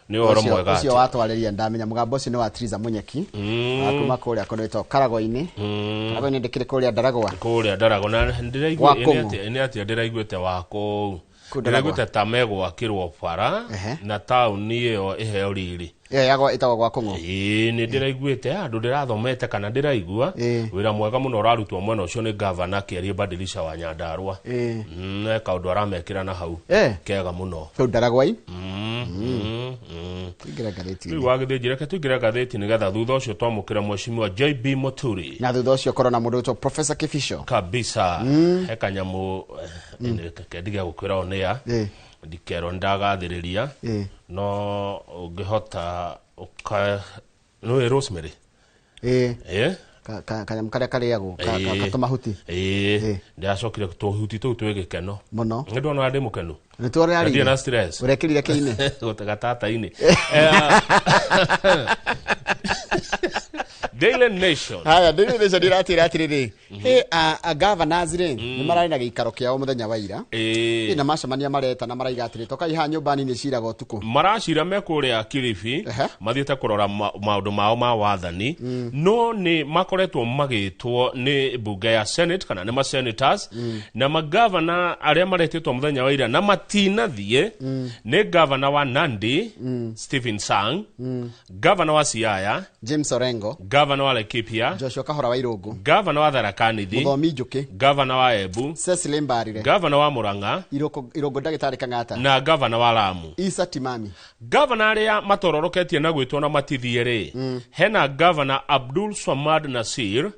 ni uhoro mwega ucio watwariria ndamenya mugambo ucio ni wa Triza Munyeki akuma kuria konetwo Karago-ini Karago-ini ndikire kuria Ndarago na ndiraigua ni ati ndiraiguite wako ndiraiguite tamego akirwo bara na tauni iyo iheo riri yago itago gwa Kung'o ni ndiraiguite andu ndirathomete kana ndiraigua wira mwega muno urarutwo mwena ucio ni governor Kiarie Badilisha wa Nyandarua na kaundu aramekira na hau kega muno Ndaragwa-i tugira gatheti nigetha thutha ucio twamukira mweshimiwa JB Muturi na thutha ucio korona mundu witwo Professor Kifisho kabisa hekanyamu kendiga gukwira onia ndikero ndagathiriria no ungihota no Rosemary kanyam karia kariago katomahuti ndacokire tuhuti tu twegekeno muno ndona ndi mukenu nitwore ari na stress urekirire kiine gatagatata-ini Daily Nation haya Daily Nation diratira atiriri a governors ni marari na giikaro kiao muthenya wa ira na macemania mareta na maraiga atiri toka iha nyumba nini ciraga utuku maracira mekuria Kilifi mathiete kurora maundu mao ma wathani no ni makoretwo magitwo ni bunge ya Senate kana ni ma senators na magavana aria maretetwo muthenya wa ira na matinathie ni governor wa Nandi Stephen Sang governor wa Siaya James Orengo governor wa Laikipia Joshua Kahora wa Irungu governor wa Tharaka Nithi Muthomi Njuki governor wa Embu Cecily Mbarire governor wa Murang'a Irungu Ndagitari Kang'ata na governor wa Lamu Isa Timami governor aria matororoketie na gwitwo na matithie hena governor Abdul Swamad Nasir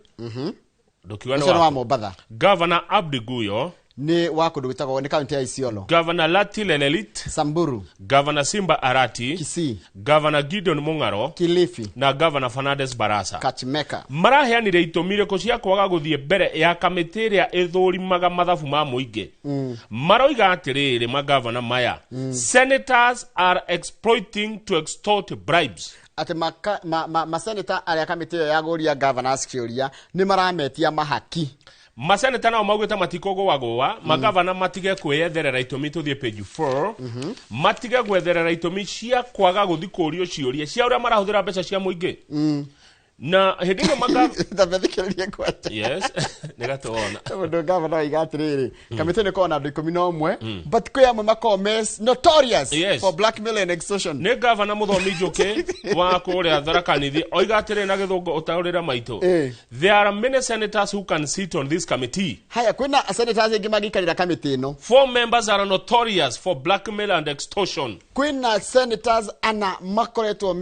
dokiwana wa Mombasa governor Abdi Guyo ni wako ndugitagwo ni county ya Isiolo governor Lati Lelelit Samburu governor Simba Arati Kisii governor Gideon Mung'aro Kilifi na governor Fernandes Barasa Kachimeka maraheanire itumire ko cia kwaga guthie mbere ya kamiti iria ithurimaga mathabu ma muingi maroiga atiriri magavana maya senators are exploiting to extort bribes ate maseneta aria kamiti ya guria governors kiuria ni marametia mahaki maseneta nao maugite matikogo wagoa magavana matige kweyetherera itumi tuthie page 4 matige gwetherera itumi cia kwaga guthi kurio ciuria cia uria marahuthira mbeca cia muingi na hedino ndabethikiririe kwate yes negatuona ndo governor igatiriri kamite ni kona andu 11 but kwe amwe makomes notorious for blackmail and extortion ne governor Muthomi Njuki wa kuria Tharaka Nithi oigatire na githungu utaurira maito there are many senators who can sit on this committee haya kwina senators ingi magikarira committee ino 4 members are notorious for blackmail and extortion kwina senators ana makoretwo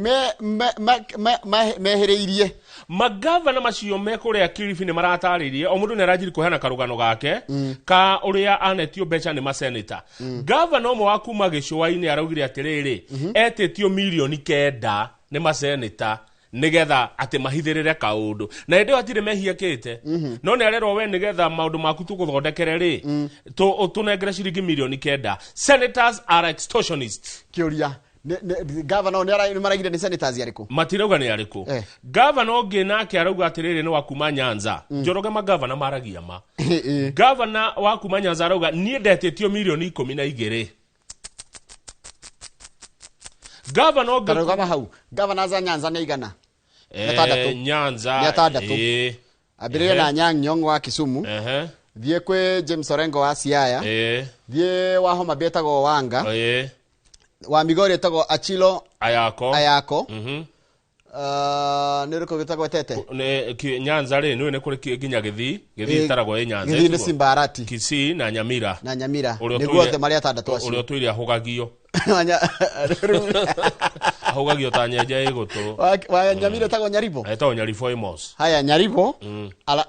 mehereirie magavana macio mekuria Kilifi ni marataririe o mundu ni arajiri kuhana karugano gake ka uria anetio mbeca ni maseneta governor omwe wa kuma Gicũa-inĩ araugire atiriri etetio milioni 9 ni maseneta nigetha ati mahithirire kaundu na ndio atire mehiakite no ni arerwo we nigetha maundu maku tuguthondekere ri tunengere ciringi milioni 9 senators are extortionists kiuria governor ni maragire ni senators yariko matirauga ni yariko governor onge nake arauga atiriri ni wakuma Nyanza Njoroge magavana maragia ma governor wa kuma Nyanza arauga nie ndetetio milioni 12 governor onge arauga hau governor za Nyanza ni igana Nyanza abirire na Anyang' Nyong'o wa Kisumu thie kwe James Orengo wa Siaya thie wa Homa Bay tago Wanga wa Migori tago Achilo Ayako niriko gitagwo tete ne Nyanza ri ni kuri ginya githi taragwo Nyanza githi ni Simba Arati Kisii na Nyamira niguo the maria tandatu acio urio tuiria hugagio ahugagio ta nyenja igutu wa Nyamira tago Nyaribo Nyaribo Amos haya Nyaribo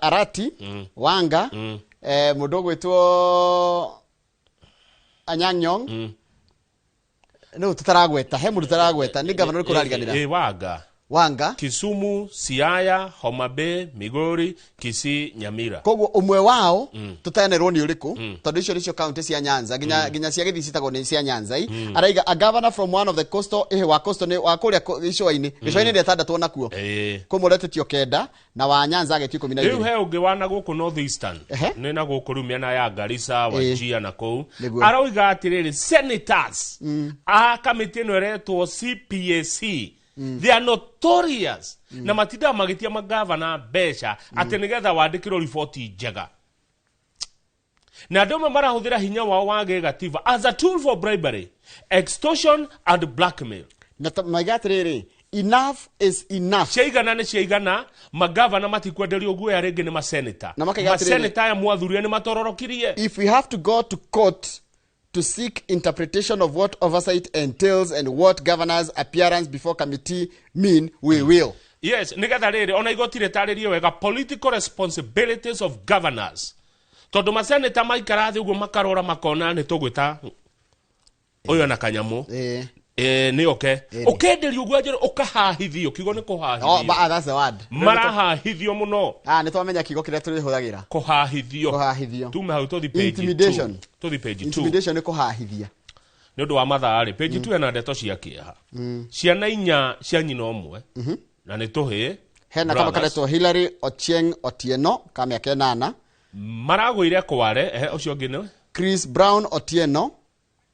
Arati Wanga mundu gwitwo Anyang' Nyong'o no tutaragweta he mundu taragweta ni governor kurariganira Wanga Wanga, Kisumu, Siaya, Homa Bay, Migori, Kisii, Nyamira. Koguo umwe wao tutanerwo ni uriku tondu icio nicio county cia Nyanza ginya cia Githii citagwo ni cia Nyanza araiga a governor from one of the coastal wa coastal ni wa kuria icoini ni etandatwo nakuo kumuretetio kenda na wa Nyanza agetio 12 riu he ungi wana guku North Eastern ni na guku rumia na ya Garissa Wajir na kou arauga atiriri senators a committee no retwo CPAC they are notorious na matinda magitia magavana besha ati nigetha wandikirwo riboti njega na ndoma marahuthira hinya wao wa gatiba as a tool for bribery, extortion and blackmail. Na magatiriri enough is enough. Ciaigana ni ciaigana magavana matikwenderio guo ya rege ni maseneta. Maseneta ya mwathuria ni matororokirie. If we have to go to court to seek interpretation of what oversight entails and what governor's appearance before committee mean, we will. Yes, nigetha riri ona igotire taririo wega political responsibilities of governors. Tondu maseneta maikara thi uguo makarora makona ni tugwita uyo na kanyamu ni oke ukenderio uguo ajero ukahahithio kigo ni kuhahithio. Oh, but that's the word. Marahahithio muno. Ni twamenya kigo kiria turi huthagira kuhahithio tume hau to the page intimidation. To the page 2 intimidation ni kuhahithia ni undu wa mathari page 2 ena ndeto cia kieha ciana inya cia nyina omwe na ni tuhi hena kama karetwo Hillary Ochieng Otieno ka miaka 8 maragwire kware ucio ngine Chris Brown Otieno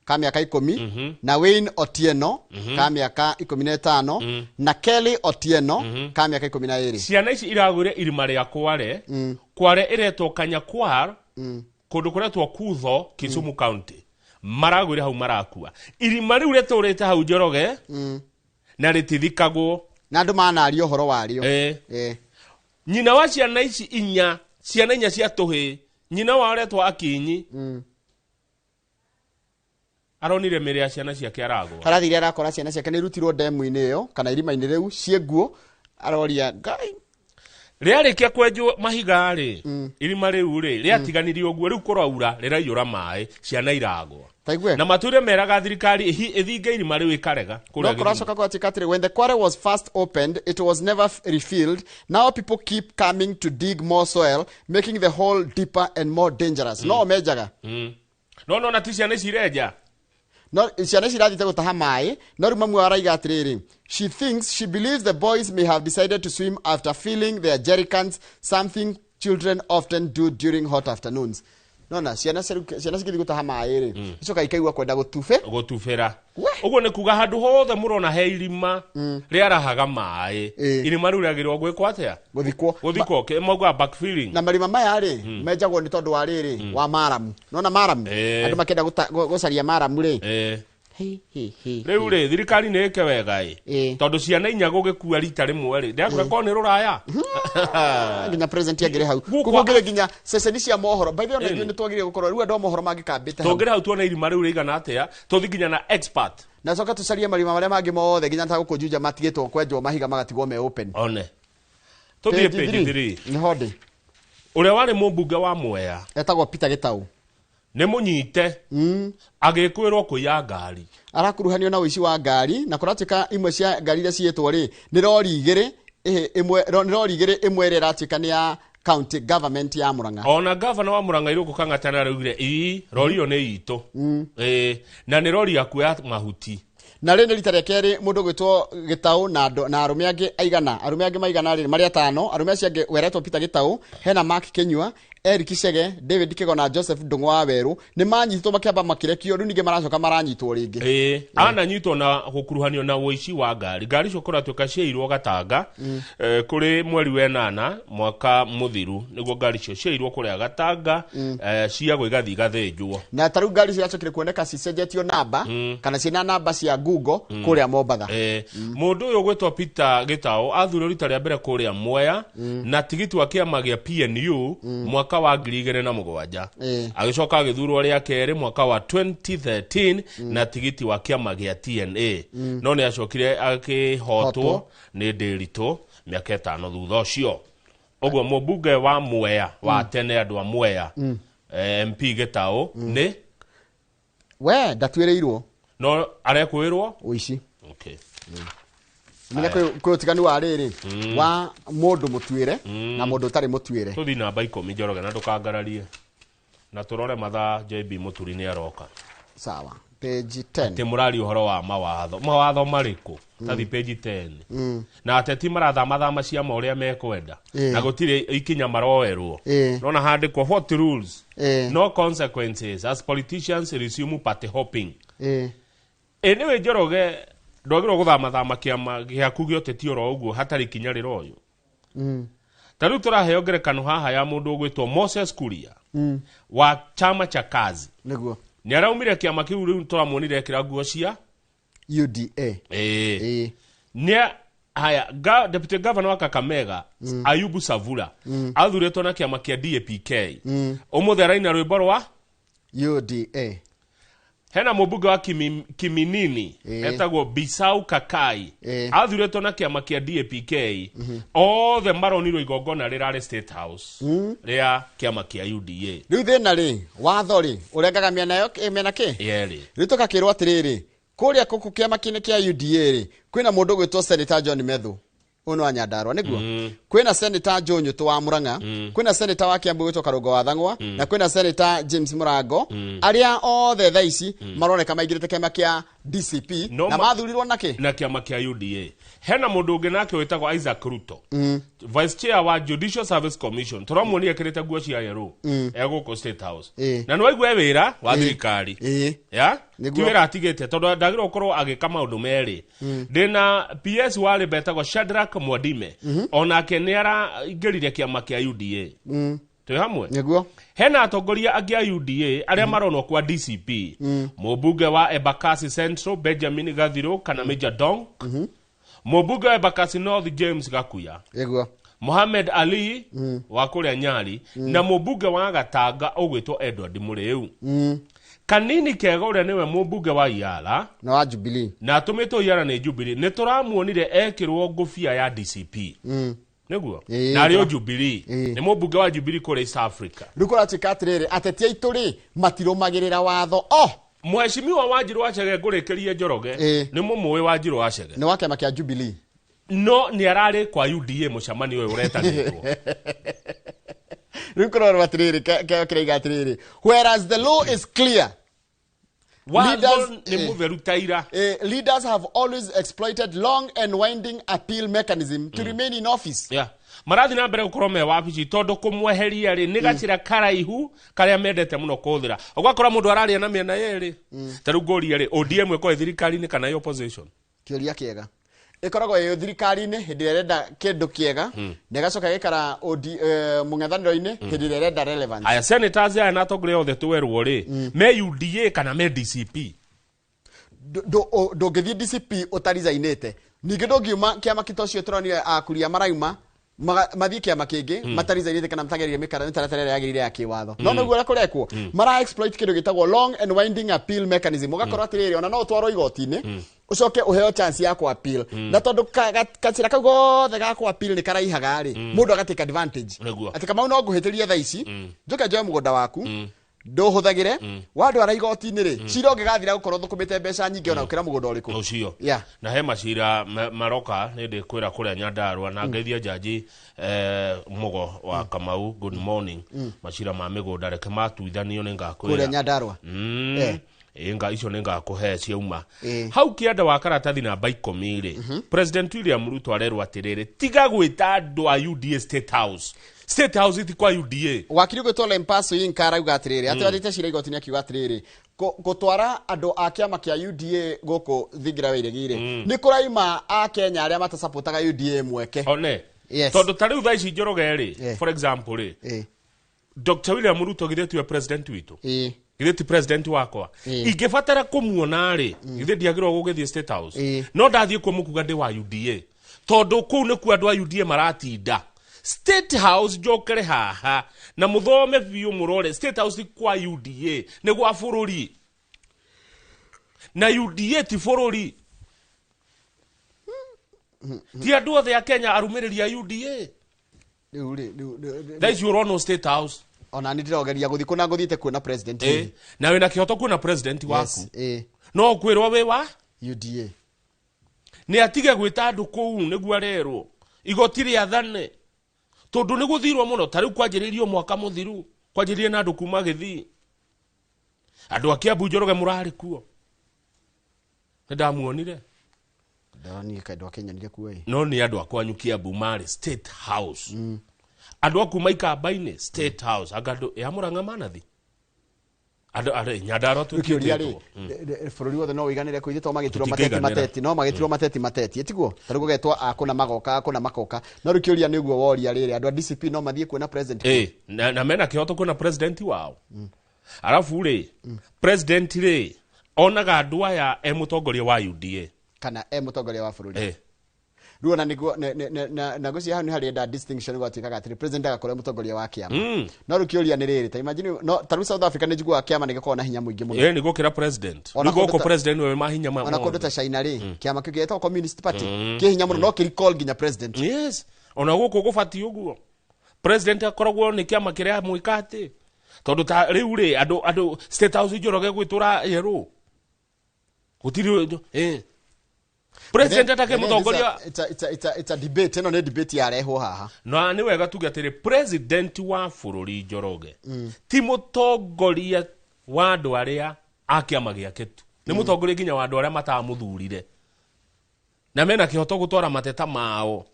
ka miaka 10 na Wayne Otieno ka miaka 15 na Kelly Otieno ka miaka 12. Ciana ici iragwire irima ria kware kware iretwo Kanyakwar kundu kuretwo Kutho Kisumu County maragwire hau marakua irima riu returite hau Njoroge na ritithikagwo na andu manario horo wario nyina wa ciana ici inya ciana inya cia tuhi nyina wa retwo Akinyi aronire mere ya ciana cia kiarago harathire arakora ciana ciake ni rutirwo demu-ini iyo kana irima-ini riu cienguo aroria ngai riarikia kwenjwo mahiga ri irima riu ri riatiganirio uguo riu kuraura riraiyura mai ciana iragwo na mature meraga thirikari ithinge irima riu ikarega kuria kuracoka kwa tikatire when the quarry was first opened it was never refilled. Now people keep coming to dig more soil making the hole deeper and more dangerous. No mejaga no na ticiana cireja no ciana cirathite gutaha mai no ruma mwe araiga atiriri she believes the boys may have decided to swim after filling their jerrycans, something children often do during hot afternoons. Nona ciana cikithi gutaha mai ri icoka ikaigua kwenda gutufera uguo ni kuga handu hothe murona he irima riarahaga mai irima riu riagirwo gwikwo atia guthikwo mogwa backfilling na marima maya ri menjagwo ni tondu wa riri wa maramu nona maramu andu makenda gucaria maramu ri riu ri thirikari ni ike wega tondu ciana inya gugikua rita rimwe ri ndiakura ko ni ruraya nginya president agire hau kugire nginya ceceni cia mohoro by the way ni twagire gukorwo riu andu mohoro mangikambite tongire hau tuona irima riu rigana atia tuthi nginya na expert na coka tucarie marima maria mangi mothe nginya ta gukunjuja matigitwo kwenjwo mahiga magatigwo me open one tuthie page 3 ni hodi uria wari mumbunge wa Mwea etagwo Peter Gitau ne munyite agikwirwo kuya ngari arakuruhanio na uici wa ngari na kuratika imwe cia ngari iria cietwo ri ni rori igiri imwe iratika ni ya county government ya Murang'a ona governor wa Murang'a iruko kangatana araugire rori yo ni itu na ni rori ya kuya mahuti na rene rita rya keri mundu gwitwo Gitau na arume angi maigana ri maria tano arume acio angi weretwo Peter Gitau hena Mark Kenyua Eric Chege David Kego na Joseph Ndung'u wa Weru ni manyitwo makiamba makirekio riu ninge maracoka maranyitwo ringi ana nyitwo na gukuruhanio na uici wa ngari cio kuratuka ciirwo Gatanga kuri mweri wa 8 mwaka muthiru niguo ngari cio ciirwo kuria Gatanga ciagwo igathi gathenjwo na taru ngari cio yacokire kuoneka cicenjetio namba kana ciina namba cia Google kuria Mombatha mundu uyu gwetwo Peter Gitau athuro rita ria mbere kuria Mwea na tigiti wa kiama gia PNU mwaka wa 2007 agicoka agithurwo ria keri mwaka wa 2013 na tigiti wa kiama gia TNA no ni acokire akihotwo ni Ndiritu miaka 5 thutha ucio uguo mubunge wa Mwea wa tene andu a Mwea MP Gitau ni we ndatuireirwo no arekwirwo uici okay menya kwe utiganu wa riri wa mundu mutuire na mundu utari mutuire tuthi namba 10 Njoroge na ndukangararie na turore matha JB Muturi ni aroka sawa page 10 te murari uhoro wa mawatho mariku tathi page 10 na ateti mathama cia ma uria mekwenda na gutire ikinya maroerwo nona handikwo what rules no consequences as politicians resume party hopping anyway Njoroge ndogirwo guthama kiama giaku gioteti oro uguo hatari kinya riro uyu taru turaheo ngerekano haha ya mundu gwitwo Moses Kuria wa chama cha kazi niguo ni araumire kiama kiu riu turamuonire kira nguo cia UDA ni haya deputy governor wa Kakamega Ayubu Savula athuretwo na kiama kia DAPK umuthe raina rwimbo rwa UDA hena mubunge wa Kiminini etagwo Bisau Kakai athuretwo na kiama kia DAPK othe maronirwo igongona rirare State House ria kiama kia UDA riu thina ri watho ri urengaga mena ki yeri riu tukakirwo atiriri kuria kuku kiama kine kia UDA ri kwina mundu gwitwo Senator John Methu uno wa Nyandarua niguo kwina Senator Jonyo to wa Muranga kwina Senator wa Kiambu gwitwo Karungo wa Thang'wa na kwina Senator James Murango aria othe thaici maroneka maigirite kiama kia DCP na mathurirwo na kiama kia UDA hena mundu ungi nake witagwo Isaac Ruto vice chair wa Judicial Service Commission turamuonia kirite nguo cia yero eguko State House na no aigwe wira wa thirikari ya kiwira atigete tondu ndagirwo korwo agika maundu meri ndina PS wale betagwo Shadrack Mwadime onake ni ara ingirire kiama kia UDA tu hamwe niguo hena atongoria angi a UDA aria maronwo kwa DCP mubunge wa Embakasi Central Benjamin Gathiro kana Major Dong mubunge wa Embakasi North James Gakuya niguo Mohamed Ali wa kuria Nyali na mubunge wa Gatanga ogwitwo Edward Muriu kanini kega uria niwe mubunge wa Iala na wa Jubilee na atumitwo Iala ni Jubilee ni turamuonire ekirwo ngufia ya DCP niguo na rio Jubilee ni mubunge wa Jubilee kuri East Africa rukora chikatirire atetia ituri matirumagirira watho Mheshimiwa Wanjiru Wachege ngurikirie Njoroge ni mumuwe Wanjiru Wachege ni wa kiama kia Jubilee no ni arari kwa UDA mucamani uyu uretanitwo rukora watirire kireiga atirire whereas the law is clear leaders have always exploited long and winding appeal mechanism to remain in office marathi na mbere gukorwo me wabici tondu kumweheria ri ni gacira karaihu karia mendete muno kuthira ugakora mundu araria na miena yeri taru ngoria ri ODM eko thirikari ni kana opposition kioria kiega ikoragwo yo thirikari ni hindi irenda kindu kiega negacoka gikara mungethaniro-ini hindi irenda relevance aya senators aya na tongore othe tuwerwo ri me UDA kana me DCP do ngithii DCP utarizainite ningi ndongiuma kiama kitocio turonire akuria maraima mathie kiama kingi matarizainite kana matageria mikara mitaratara yagirire ya kiwatho no niguo ra kurekwo mara exploit kindu gitagwo long and winding appeal mechanism ugakorwo atiriri ona no twaro igoti-ini ucoke uheo chance ya ku appeal na tondu kacira kau gothe ga ku appeal ni karaihaga ri mundu agatake advantage ati kama no nguhitirie tha ici njuke njoe mugunda waku nduhuthagire wandu ara igoti-ini ri cira ungigathira gukorwo thukumite mbeca nyingi ona ukira mugunda uriku ucio na he macira maroka ni ndi kwira kuria Nyandarua na ngeithia jaji mugo wa Kamau good morning macira ma migunda reke matuithanio ni ngakwira kuria Nyandarua inga icio ninga kuhe ciauma hau kianda wa karatathi namba 10 ri President William Ruto arerwa atiriri tiga gwita andu a UDA State House iti kwa UDA wakiri gwitwo Lempaso Inkara uga atiriri atiratite cira igoti-ini akiuga atiriri gutwara andu a kiama kia UDA guku thingira wa iregire ni kuraima a Kenya aria matasapotaga UDA mweke one tondu tariu thaici Njoroge ri for example ri Dr. William Ruto githetiwe president witu githeti president wakwa ingibatara kumuona ri githi ndiagirwo gugithie State House no ndathie ku mukuga ndi wa UDA tondu ku ni ku andu a UDA maratinda State House jokere haha na muthome biu murore State House kwa UDA ni gwa bururi na UDA ti bururi ti andu othe ya Kenya arumiriria UDA that you run State House ona ni ndirogeria guthi kuna nguthiite kuona president na wina kihoto kuona president waku no kwirwa we wa UDA ni atige gwita andu kuu niguo arerwo igoti ria thane tondu ni guthirwo muno tari kwanjiririo mwaka muthiru kwanjiririe na andu kuma Githii andu akia Njoroge murari kuo ndamuonire ndani kaidwa Kenya nile kuo no ni andu akwanyu Kiambu mari State House andu akuma Ikamba-ini State House agado ya Murang'a manathi ado nyadaro tu kiori bururi wothe no wiganire kuithitwo magitirwo mateti no magitirwo mateti etiguo tarigo getwa akuna magoka no rikioria niguo woria riri andu a DCP no mathie kuona president na mena kihoto kuona president wao alafu ri president ri onaga andu aya mutongoria wa UDA kana mutongoria wa bururi ruona niguo na gucia hanu hari da distinction gwatikaga atiri president agakora mutongoria wa kiama no rukioria ni riri ta imagine no taru South Africa ni jigwa kiama ni gikona hinya muingi muno ni gukira president ni guko president we mahinya ma ona kondo ta China ri kiama kigetwa communist party ki hinya muno no ki recall ginya president yes ona guko gufati uguo president akoragwo ni kiama kiria muikate tondu ta riu ri andu State House Njoroge gwitura yeru gutiri president atake mutongoria it's a debate no ne debate ya reho haha no ni wega tuge atiri president wa bururi Njoroge ti mutongoria wa andu aria akiama giake tu ni mutongoria ginya wa andu aria matamuthurire na mena kihoto gutwara mateta mao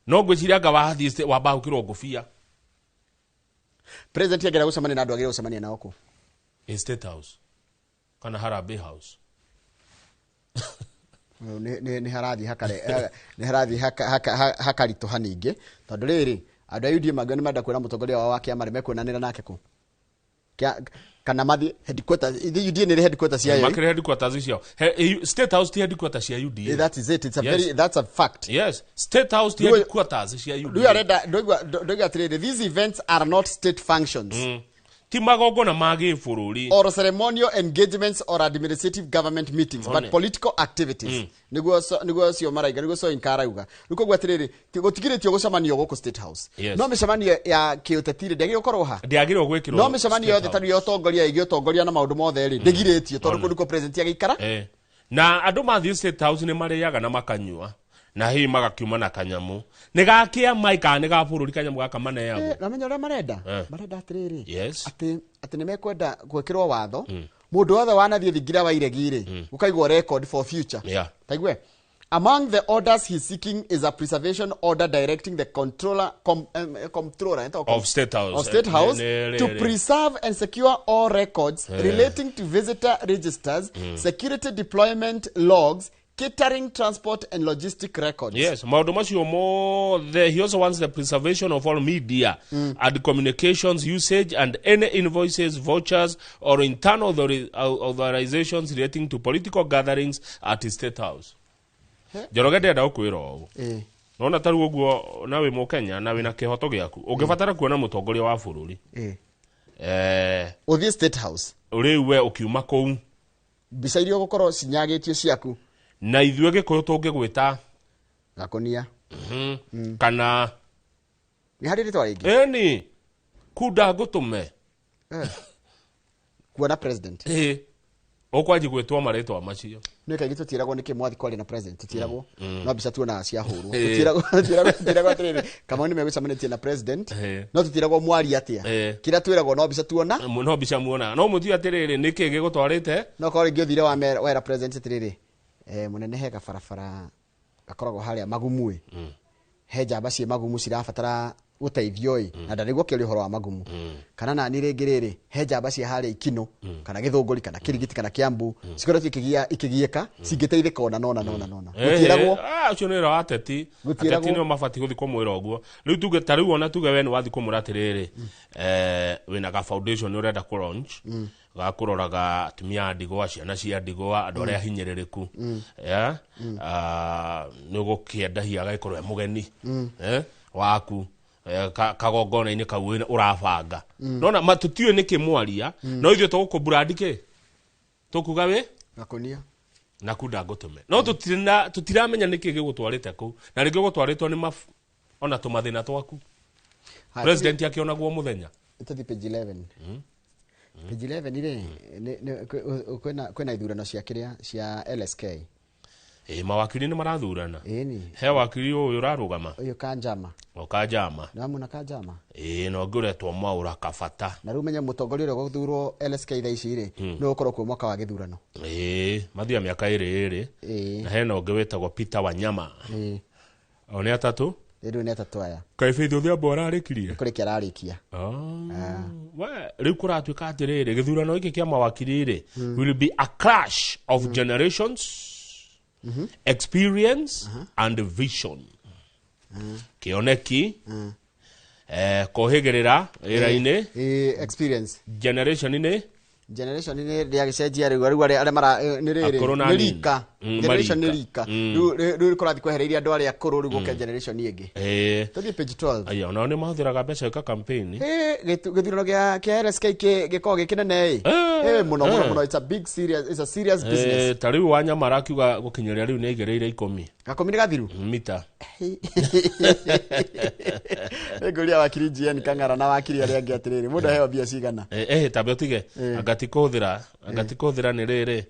no ngwiciria nga wathi wa bahukirwo ngufia president agera gucemania na andu agera gucemania nao ku State House kana Harambee House ni harathi hakare ni harathi hakarito haninge tondu riri andu ayudi magani menda kwira mutongoria wa wake amare mekwonanira nake ku kana mathi headquarters UDA ni headquarters ya makire headquarters cio State House ti headquarters ya UDA that is it it's a very that's a fact yes State House ti headquarters ya UDA do arenda doigwa trade these events are not state functions ti magongona magi bururi or ceremonial engagements or administrative government meetings but political activities niguo cio maraiga niguo so inkarauga niko gwatiriri gutigiritio gucemanio guku State House no micemanio ya kiutetire ndegi gukorwo ha ndiagirwo gwikirwo no micemanio yothe tari yotongoria igiotongoria na maundu mothe ri ndigiritio tondu kuko president agikara na andu mathi State House ni mariaga na makanyua na hii magakiuma na kanyamu nigakia maika ni ga bururi kanyamu gaka maneagwo na menya ria marenda atiriri yes ati ni mekwenda gwikirwo watho mundu wothe wanathie thingira wa iregire ukaigwo record for future taigwe among the orders he's seeking is a preservation order directing the comptroller of State House to preserve and secure all records relating to visitor registers security deployment logs catering, transport, and logistic records. Yes, he also wants the preservation of all media and communications usage and any invoices, vouchers, or internal authorizations relating to political gatherings at the State House. Njoroge ndenda ukwira ugu. Nona taru uguo nawe mu Kenya nawe na kihoto giaku. Ungibatara kuona mutongoria wa bururi. Uthi State House. Uriwe ukiuma kou. Bisa irio gukorwo cinyagitio ciaku. Na ithuĩ Gĩkũyũ tũngĩgwĩta Gakonia kana ni hari ritwa ringi ni kuda ngũtũme kuona president ũkwanji gwĩtwo marĩtwa macio nĩ kaingĩ tũtiragwo nĩkĩ mwathi kwari na president tũtiragwo no mbica tuona cia hũrwo tũtiragwo atĩrĩrĩ kama nĩ megũcemanĩtie na president no tũtiragwo mwari atia kĩrĩa twĩragwo no mbica tuona no mbica muona no mũthiĩ atĩrĩrĩ nĩkĩ gĩgũtwarĩte no korwo rĩngĩ ũthire wera president atĩrĩrĩ munene he gabarabara gakoragwo haria magumu he njamba cie magumu cirabatara guteithio na ndarigwo kĩrĩ ũhoro wa magumu kana na ni rĩngĩ rĩrĩ he njamba cie haria Ikino kana Gĩthũngũri kana Kĩrigiti kana Kiambu cikoretwo ikĩgiĩka cingĩteithĩka ona nona gũtiragwo ũcio nĩ wĩra ateti nĩo mabatiĩ gũthiĩ kũmwĩra ũguo rĩu tuge ta rĩu ona tuge we nĩ wathiĩ kũmwĩra atĩrĩrĩ wĩna ga foundation nĩ ũrenda kũ launch gakuroraga atumia ndigwa ciana cia ndigwa andu aria hinyĩrĩrĩku nĩ gũkĩendahia agaikorwo mũgeni waku kagongona-inĩ kau ũrabanga nona matutiũĩ nĩkĩ mwaria no ithuĩ tũgũkũbrandi kĩ tũkuga wĩ Gakonia na kuda ngũtũme no tũtiramenya nĩkĩ gĩgũtwarĩte kũu na rĩngĩ gũtwarĩtwo nĩ ona tũmathĩna twaku president akĩonagwo mũthenya tũthi page 11 page 11 kwĩna ithurano cia kĩrĩa cia LSK mawakili ni marathurana ni he wakili uyu urarugama uyu Kanjama Kanjama namu na Kanjama no nguretwo Mwaura Kabata na riu menye mutongoria uria guthurwo LSK thaa ici ri no ukorwo kwa mwaka wa githurano mathia miaka iri na hena ungi wetagwo Peter Wanyama one atatu riu ni atatu aya kai Faith Odhiambo ararikirie kuri kia ararikia we riu kuratuika atiriri githurano giki kia mawakili ri will be a clash of generations experience and vision kioneki kohegerera ira-ini experience generation ni ria gicenjia riu ari mara ni rika generation ni rika riu kurathi kwehereiria andu aria akuru riu guke generation ingi tuthie page 12 aya ona ni mahuthiraga mbeca ka campaign githurano kia LSK giko gikinene muno it's a big serious, it's a serious business tariu Wanyama arakiuga gukinyeria riu ni igereire 10 gakomi ni gathiru mita nguria wakiri GN Kang'ara na wakiri aria angi atiriri mundu heo bia cigana tabe utige agatikuthira ni riri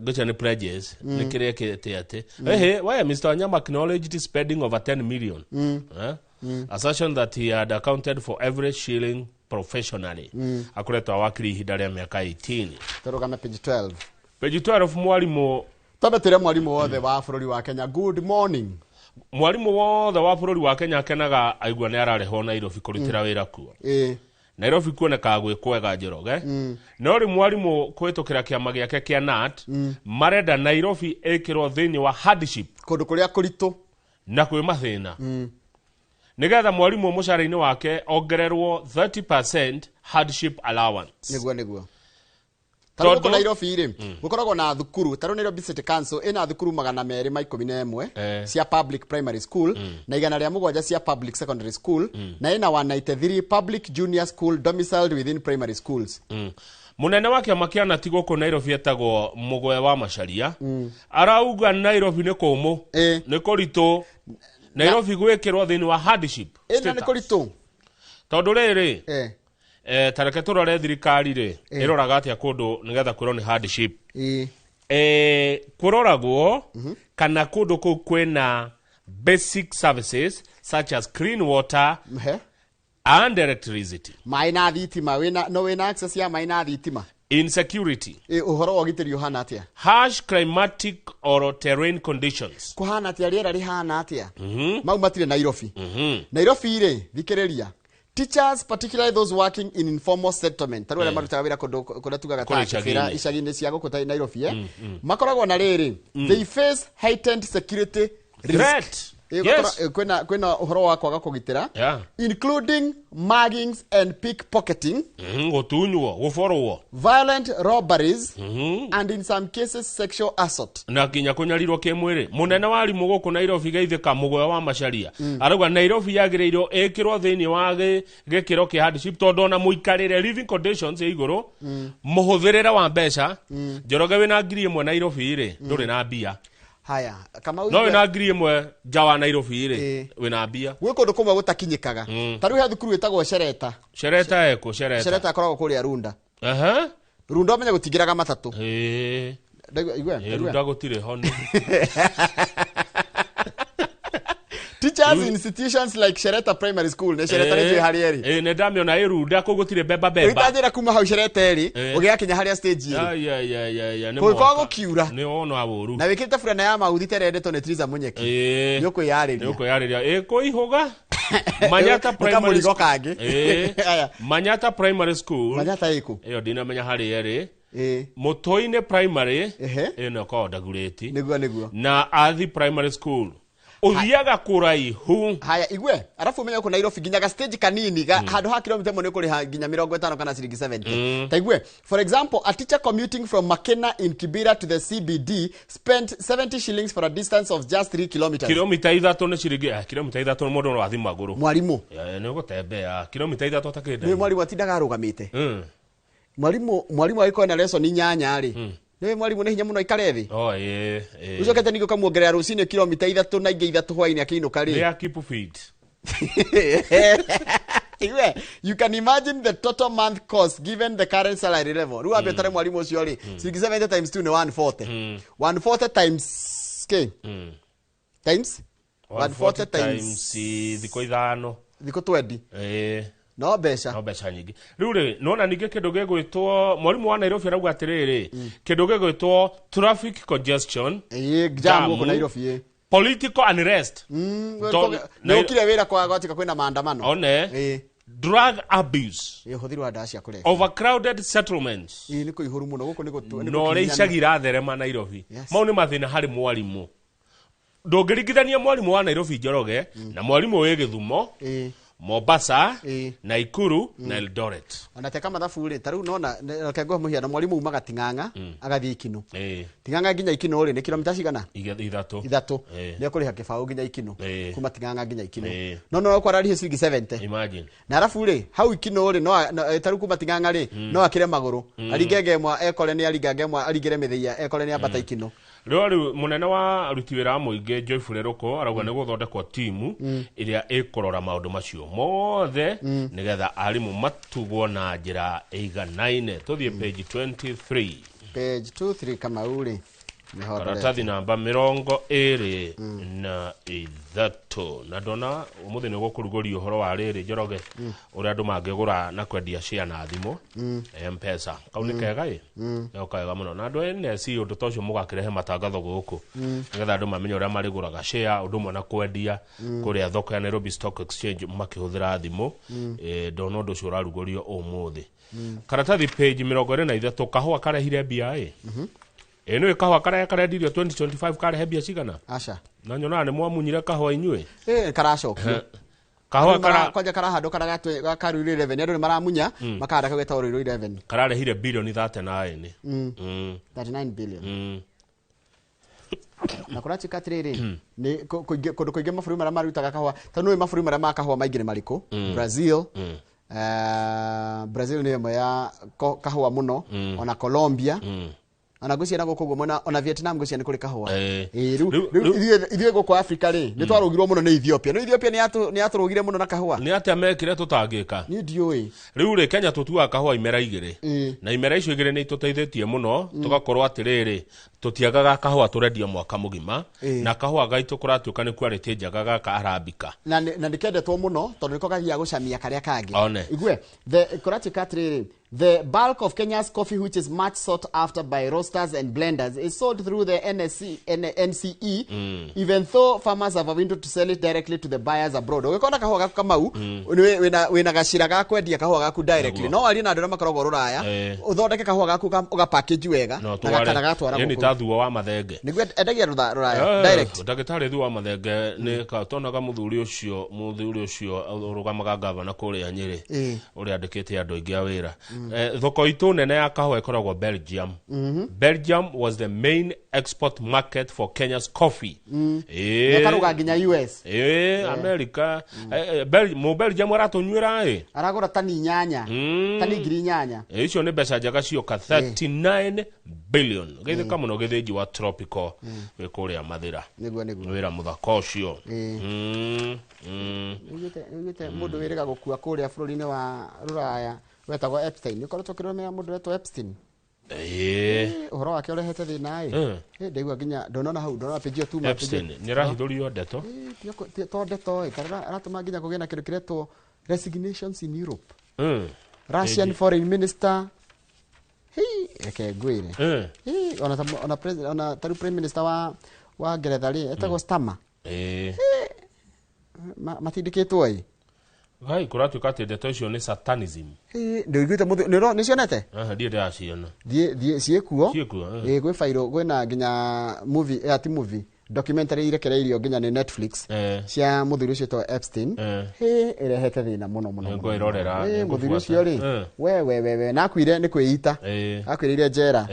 gocha ni pledges ni kiria kiti ati why Mr. Wanyama acknowledged spending over 10 million assertion that he had accounted for every shilling professionally akuretwa wakiri ihinda ria miaka 18 turugame page 12 mwarimu tabatire mwarimu wothe wa bururi wa Kenya good morning mwarimu wothe wa bururi wa Kenya akenaga aigua ni arareho Nairobi kurutira wira kuo Nairobi kuoneka gwikwega Njoroge no ri mwarimu kwitukira kiama giake kia NAT marenda Nairobi ikirwo thiini wa hardship kundu kuria kuritu na kwi mathina nigetha mwarimu mushara-ini wake ongererwo 30% hardship allowance niguo Taruko Nairobi ri gukoragwo na thukuru taru Nairobi City Council ina thukuru 211 cia public primary school na 107 cia public secondary school na ina 193 public junior school domiciled within primary schools munene wa kiama kia NAT guku Nairobi etagwo Mugwe wa Macharia arauga Nairobi ni kumu ni kuritu Nairobi gwikirwo thiini wa hardship ni kuritu tondu riri tareke turore thirikari ri iroraga atia kundu nigetha kwirwo ni hardship kuroragwo kana kundu ku kwina basic services such as clean water and electricity mai na thitima wina access ya mai na thitima insecurity uhoro wa gitiri uhana atia harsh climatic or terrain conditions kuhana atia riera rihana atia mau matire Nairobi Nairobi ri thikiriria teachers particularly those working in informal settlement taru ala marutaga wira kundu tugaga ta icagi-ini cia guku ta Nairobi makoragwo na riri they face heightened security threat kwena uhoro wa kwaga kugitira including muggings and pickpocketing gutunywo guforwo violent robberies and in some cases sexual assault na kinya kunyarirwo kimwiri munene wa rimu guku Nairobi geithika Mugwe wa Macharia arauga Nairobi yagireirwo ikirwo thiini wa gikiro kia hardship tondu na muikarire living conditions iguru muhuthirire wa mbeca Njoroge wina ngiri imwe Nairobi ri nduri na mbia haya kama no wina ngiri imwe jawa Nairobi ri wina mbia gwe kundu kumwe gutakinyikaga taru he thukuru etagwo Shereta akoragwo kuria Runda Runda menya gutingiraga matatu Runda gutire honi teachers institutions like Shereta Primary School ne Shereta ni harieri ne ndamiona Runda kugutire beba itajira kuma hau Shereta eri ugiakinya haria stage ya ni kwa kiura ni ono aburu na wikirite fulana ya mauthi terendetwo ni Triza Munyeki ni ukuyariria kuihuga Manyata Primary Manyata Primary School Manyata iku iyo ndinamenya harieri Mutoine Primary ino ko Dagureti niguo na Athi Primary School uthiaga kuraihu haya igwe arafu umenya ko Nairobi nginyaga stage kanini handu ha kilomita mone kuri nginya 50 kana ciringi 70 ta igwe for example a teacher commuting from Makena in Kibera to the CBD spent 70 shillings for a distance of just 3 kilometers kilomita 3 ni ciringi kilomita 3 mundu no wathi maguru mwarimu ni gutembea kilomita 3 atakenda ni mwarimu atindaga arugamite mwarimu ayiko na lesson nyanya ri ni mwarimu ni hinya muno ikare thi ucokete nigo kamuongerera rucini kilomita 3 na inge 3 hwaini akiinuka ri ya keep feet You can imagine the total month cost given the current salary level. Ruwa betare mwalimu ucio ri. 70 times 2 ni 140. 140 times K. Times 140 times thiko ithano. Thiko 20. No beca nyingi. Riu ri nona ninge kindu gegwitwo mwalimu wa Nairobi arauga atiriri kindu gegwitwo traffic congestion. Jam ko Nairobi. Political unrest. No kile wira kwa gwatika kwenda maandamano. One. Drug abuse. Huthirwa ndawa cia kurekia. Overcrowded settlements. Ni ko ihuru muno guko niko no ri icagira therema Nairobi. Mau ni mathina hari mwalimu. Ndũngĩringithania mwalimu wa Nairobi Njoroge na mwalimu wa Githumo, Mombasa, Nakuru na Eldoret. Anateka mathabu ri taru nona kego muhiana mwalimu umaga Ting'ang'a agathii Ikino. Ting'ang'a nginya Ikino ri ni kilomita cigana? Ithatu. Ni kuriha kibao nginya Ikino. Kuma Ting'ang'a nginya Ikino. No kwa rari ciringi 70. Imagine. Na arafu ri hau Ikino ri no taru kuma Ting'ang'a ri no akire maguru. Aringenge mwa ekole ni aringenge mwa aringire mithia ekole ni abata Ikino. Riu munene wa aruti wira muingi Joyful Ruko arauga ni guthondekwo timu iria ikurora maundu macio mothe nigetha arimu matugwo na njira iganaine. Tuthie page 23. Page 23 kama uri karatathi namba 23 na ndona umuthi ni gukurugoria uhoro wa riri Njoroge uria andu mangigura na kwendia share na thimo M-Pesa kau ni kega yo kaega muno na andu ene si undu tocio mugakirehe matangatho guku nigetha andu mamenye uria mariguraga share undu mwe na kwendia kuria thoko ya Nairobi Stock Exchange makihuthira thimo ndona undu ucio urarugorio umuthi. Karatathi page 23 kahua karehire BI eno kahua karendirio 2025 karehe bia cigana aca na nyona ni mwamunyire kahua inywe karacokio kahua kwanja karahando karagatwe gakaruri 11 andu ni maramunya makara kageta oro 11 kararehire bilioni 39 39 billion na kuna chikatiriri ni kundu kuinge mafuri mara marutaga kahua tanu mafuri mara makahua maingire mariko Brazil Brazil ni emo ya kahua muno ona Colombia ana gucia na gukugwo mona ona Vietnam gucia ni kuri kahua ithuĩ gũkũ Africa ri ni twarugirwo muno ni Ethiopia. No Ethiopia ni aturugire muno na kahua ni atia mekire tutangika ni ndioi riu ri Kenya tutuaga kahua imera igiri na imera icio igiri ni tuteithĩtie muno tugakorwo atiriri tutiagaga kahua turendia mwaka mugima na kahua gaitu kuratuka ni quality njagaga ka Arabica na ndikendetwo muno tondu niko gagia gucamia karia kangi igwe the kuratuka atiriri. The bulk of Kenya's coffee, which is much sought after by roasters and blenders, is sold through the NCE, even though farmers have a window to sell it directly to the buyers abroad. Ukikona kahua gaku kama u, wina gacira ga kwendia kahua gaku directly. No ali na andu makoragwo ruraya, uthondeke kahua gaku uga package wega na kana gatwara guku. Ni tathuo wa mathenge. Niguo endagia ruraya direct. Ndagitari thuo wa mathenge ni ka tonaga muthuri ucio urugamaga governor kuria Nyeri. Uri andikite andu aingi a wira. Thoko itu nene ya kahua ikoragwo Belgium. Belgium was the main export market for Kenya's coffee. Karuga nginya US. America. Belgium aratunywira aragura tani 8 tani ngiri 8 icio ni mbeca njaga cioka 39 billion geithika muno githiji wa tropical kuria mathira niguo wira muthaka ucio nigite mundu wiriga gukua kuria bururi-ini wa ruraya wetagwo Epstein. Ni koretwo kiromera mundu wetwo Epstein. Uhoro wake urehete thina ndigua nginya ndonona hau ndona page tu Epstein ni rahithurio ndeto to ndeto kana aratuma nginya kugena kindu kiretwo resignations in Europe. Russian foreign minister eke gwire ona president ona taru prime minister wa Ngeretha ri etagwo Starmer matindikitwo Gai kuratuka ati ndeto icio ni satanism. Ndio igwite muthu ni cionete? Ndiye aciona. Die ciekuo. Gwe fairo gwe na nginya movie ati movie documentary irekereirio nginya ni Netflix cia muthuri ucio to Epstein. Irehete thina muno. Ngo irorera. Muthuri ucio ri. We nakwire ni kwiita. Akwirire njera.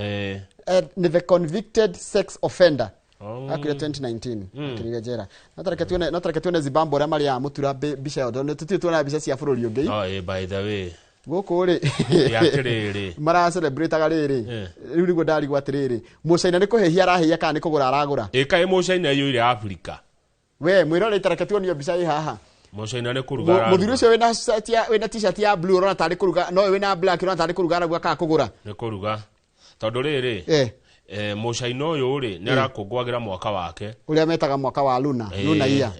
Ni the convicted sex offender. Akire 2019 akirire njera. Natareke tuone Zimbabwe mari ya mutura bica yodo ne tuti tuona bica cia bururi ungi. By the way. Guku ri. Yatiriri. Mara celebrate agariri. Riu ni godari gwatiriri. Mucaina ni kuhehia arahia kana ni kugura aragura. Eka mucaina iyo ire Africa. We mwirore tareke tuone bica i haha. Mocaina ne kuruga muthuri ucio wina t-shirt ya blue rona tari kuruga no wina black rona tari kuruga arabu aka kugura ne kuruga tondu riri Mocaina uyu ri ni arakungwagira mwaka wake uria metaga mwaka wa Luna iya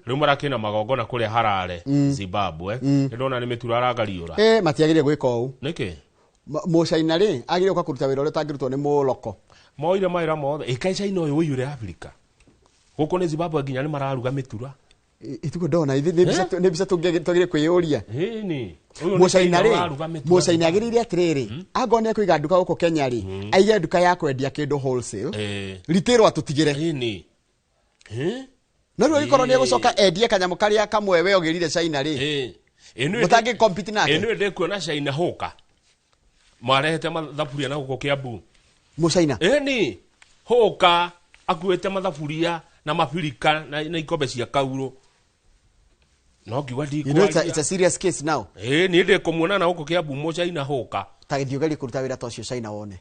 riu marakina magongona kuria Harare Zimbabwe ndona ni mitura arangariura matiagire gwika uu niki Mocaina ri agire kwa kuruta wira uria tangirutwo ni muloko moire maira mothe Caina uyu uyure Africa guko ni Zimbabwe nginya ni mararuga mitura ituko ndona ne bisa tugire kwiyuria ni Mocaina agirire atiriri agone kuiga nduka guko Kenya ri aige nduka ya kwendia kindu wholesale retail atutigire ni no ro ikoro ni gucoka endie kanyamu karia kamwe we ogirire Caina ri mutangi compete nake eno ndekuona Caina hoka marehete mathaburia na guko Kiambu Mocaina ni hoka akuete mathaburia na mabirika na ikombe cia kauro no kiwa ndi you know it's a serious case now ni ndi kumuona na guko Kiambu Mocaina hoka tagithio gari kuruta wira tocio Caina wone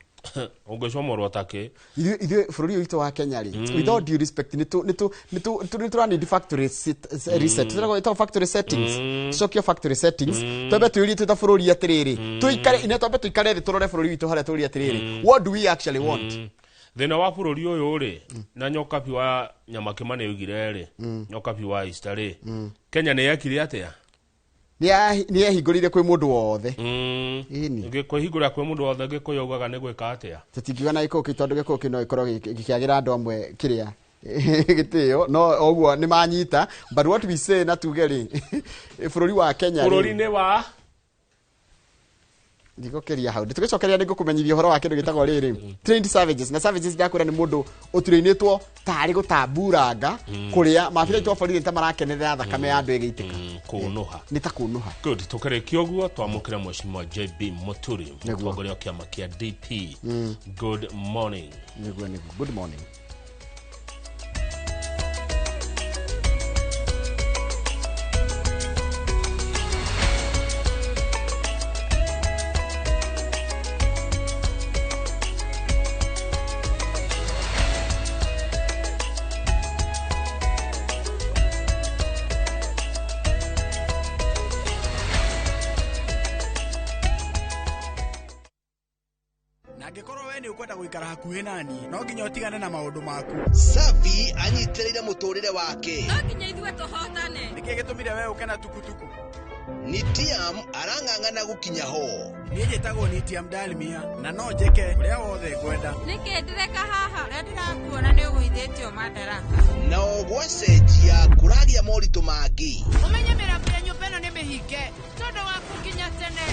ungecomorwo take ithuĩ bũrũri witũ wa Kenya ri with all due respect nĩ need factory reset tũragwo factory settings cokio factory settings twambe twĩrie twĩta bũrũri atĩrĩrĩ twambe tũikare thĩ tũrore bũrũri witũ harĩa tũrĩ atĩrĩrĩ what do we actually want thina wa bũrũri ũyũ ri na nyokabi wa Nyamakima nĩ oigire ri nyokabi wa Easter ri Kenya nĩ yekire atia ni ehingũrire kwĩ mũndũ wothe kwĩhingũra kwĩ mũndũ wothe gĩkũyũgaga nĩ gwĩka atia tũtingiuga na gĩkũyũ tondũ gĩkũyũ kĩ no gĩkorwo gĩkĩagĩra andũ amwe kĩrĩa gĩtĩo no ũguo nĩ manyita but what we say na tuge rĩ bũrũri wa Kenya bũrũri-inĩ wa ndikokeria hau nditugicokeria ni ngũkũmenyithia ũhoro wa kĩndũ gĩtagwo rĩrĩ trained savages na savages ndakwĩra nĩ mũndũ ũtũrĩinĩtwo tarĩ gũtamburanga kũrĩa mabira itwa borithi ta marakenerera thakame ya andũ ĩgĩitĩka kũnũha nĩ ta kũnũha good tũkĩrĩkia ũguo twamũkĩra Mheshimiwa JB Muturi mũtongoria wa kĩama kĩa DP good morning nĩguo good morning hakuhĩ nani no nginya ũtigane na maũndũ maku Safi anyitĩrĩire mũtũrĩre wake no nginya ithuĩ tũhotane nĩkĩĩ gĩtũmire we ũke na tukutuku Nitiam arang'ang'ana gũkinya ho niĩ njĩtagwo Nitiam Dalmia na no njĩke ũrĩa wothe ngwenda nĩkĩ ndĩreka haha ũrĩa ndĩrakuona nĩ ũgũithĩtio madaraka na gwacenjia kũragia moritũ mangĩ ũmenye mĩrango ya nyũmba ĩno nĩ mĩhinge tondũ wa kũkinya tene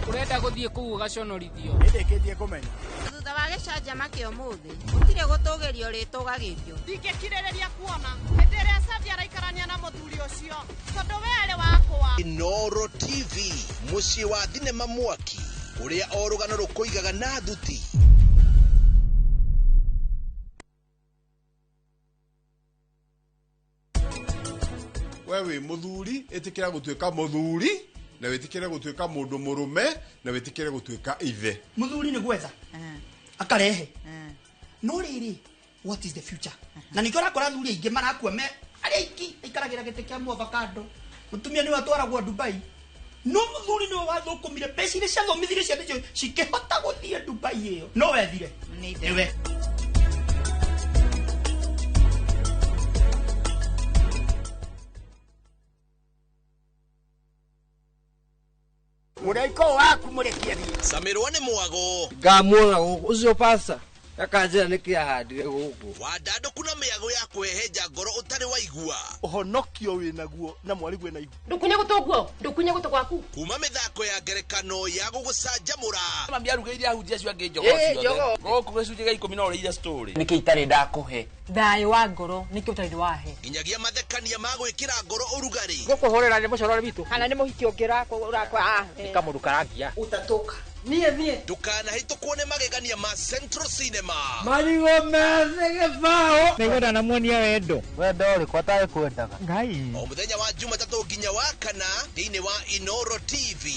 ũrenda gũthiĩ kũu ũgaconorithio nĩndĩkĩtie kũmenya thutha wa gĩcanjama kĩa ũmũthĩ gũtirĩ gũtũgĩrio rĩtũgagĩrio ndingĩkirĩrĩria kuona hĩndĩ ĩrĩa Safi araikarania na mũthuri ũcio tondũ we arĩ wakwa Inooro TV mũciĩ wa thinema mwaki ũrĩa o rũgano rũkũigaga na thuti we wĩ mũthuri ĩtĩkĩra gũtuĩka mũthuri na wĩtĩkĩre gũtuĩka mũndũ mũrũme na wĩtĩkĩre gũtuĩka ithe mũthuri nĩ gwetha akarehe no rĩrĩ what is the future na nĩkĩo ũrakora athuri aingĩ marakua me arĩa aingĩ aikaragĩra gĩtĩ kĩa mũavakado mũtumia nĩwe atwaragwo Dubai no mũthuri nĩwe wathũkũmire mbeca iria ciathomithire ciana icio cikĩhota gũthiĩ Dubai ĩyo no wethire nĩwe Mũraiko waku mũrekia thiĩ Samirwa nĩ mwago ngamuona ũcio pasa akanjĩra nĩkĩ ahandire gũkũ wandandũku na mĩago ya kwehenja ngoro ũtarĩ waigua ũhonokio wĩnaguo na mwari gwĩ na igua ndukunye gũtũ gwaku kuma mĩthako ya ngerekano ya gũgũcanjamũra mami arugĩire ahunjia acio angĩ njogo ciothe gũkũ gĩcunjĩ gĩa 10 no ũrĩire story nĩkĩ itarĩ ndakũhe thayũ wa ngoro nĩkĩ ũtarĩ wahe nginyagia mathekania ma gwĩkĩra ngoro ũrugarĩ gũkũhũrĩra nĩ mũcorore witũ kana nĩ mũhiki ũngĩrakwa kamũndũ karagia utatoka niĩ ndukanahĩtũkwo nĩ magegania ma Central Cinema marigo meze gĩbaũ nĩgwenda namuonia wendo wendo ũrĩkũ atarĩ kwendaga ngai o mũthenya wa Jumatatũ nginya wa kana thĩinĩ wa Inooro TV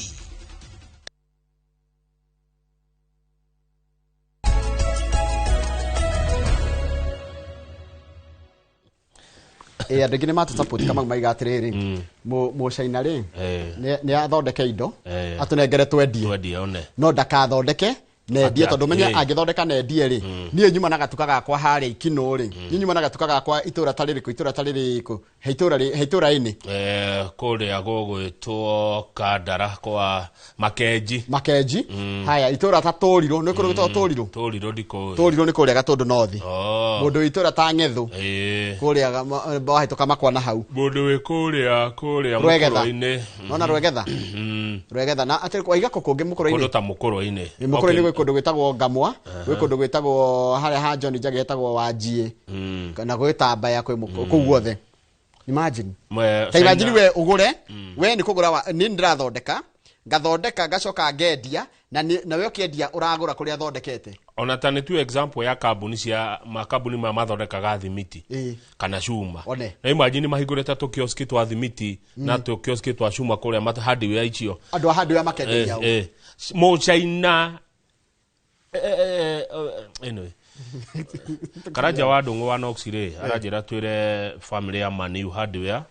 andũ nĩ matu support kama maiga atiriri mo China ri ni athondeke indo atunengere twendie no ndakathondeke nendie tondu menye angithondeka nendie ri nie nyuma na gatuka gakwa haria ikino ri nyuma na gatuka gakwa itura taririko heitura ini kuria gugwitwo Kandara kwa Makenji haya itura ta Toriro ni kurugitwo Toriro ni kuria Gatundu North mundu itura ta Ngethu kuria wahituka makwa na hau mundu wi kuria Mukoro-ini nona Rwegetha na atiri kwa igako kungi Mukoro-ini kundu ta Mukoro-ini Mukoro-ini kundu gwitagwo Ngamwa kundu gwitagwo haria ha John Njagi gwitagwo Wanjie kana gwitamba ya kwi kuu guothe imagine we ugure we ni kugura ni ndirathondeka ngathondeka gacoka ngendia na we ukiendia uragura kuria thondekete ona tani tu example ya kambuni cia makambuni ma mathondekaga thimiti kana cuma na imagine mahingurete tu kioski twa thimiti na tu kioski twa cuma kuria hardware icio andu hardware makendia mo China anyway Karaja wa Ndung'u wa Noxire arajira twire family ya Maniu hardware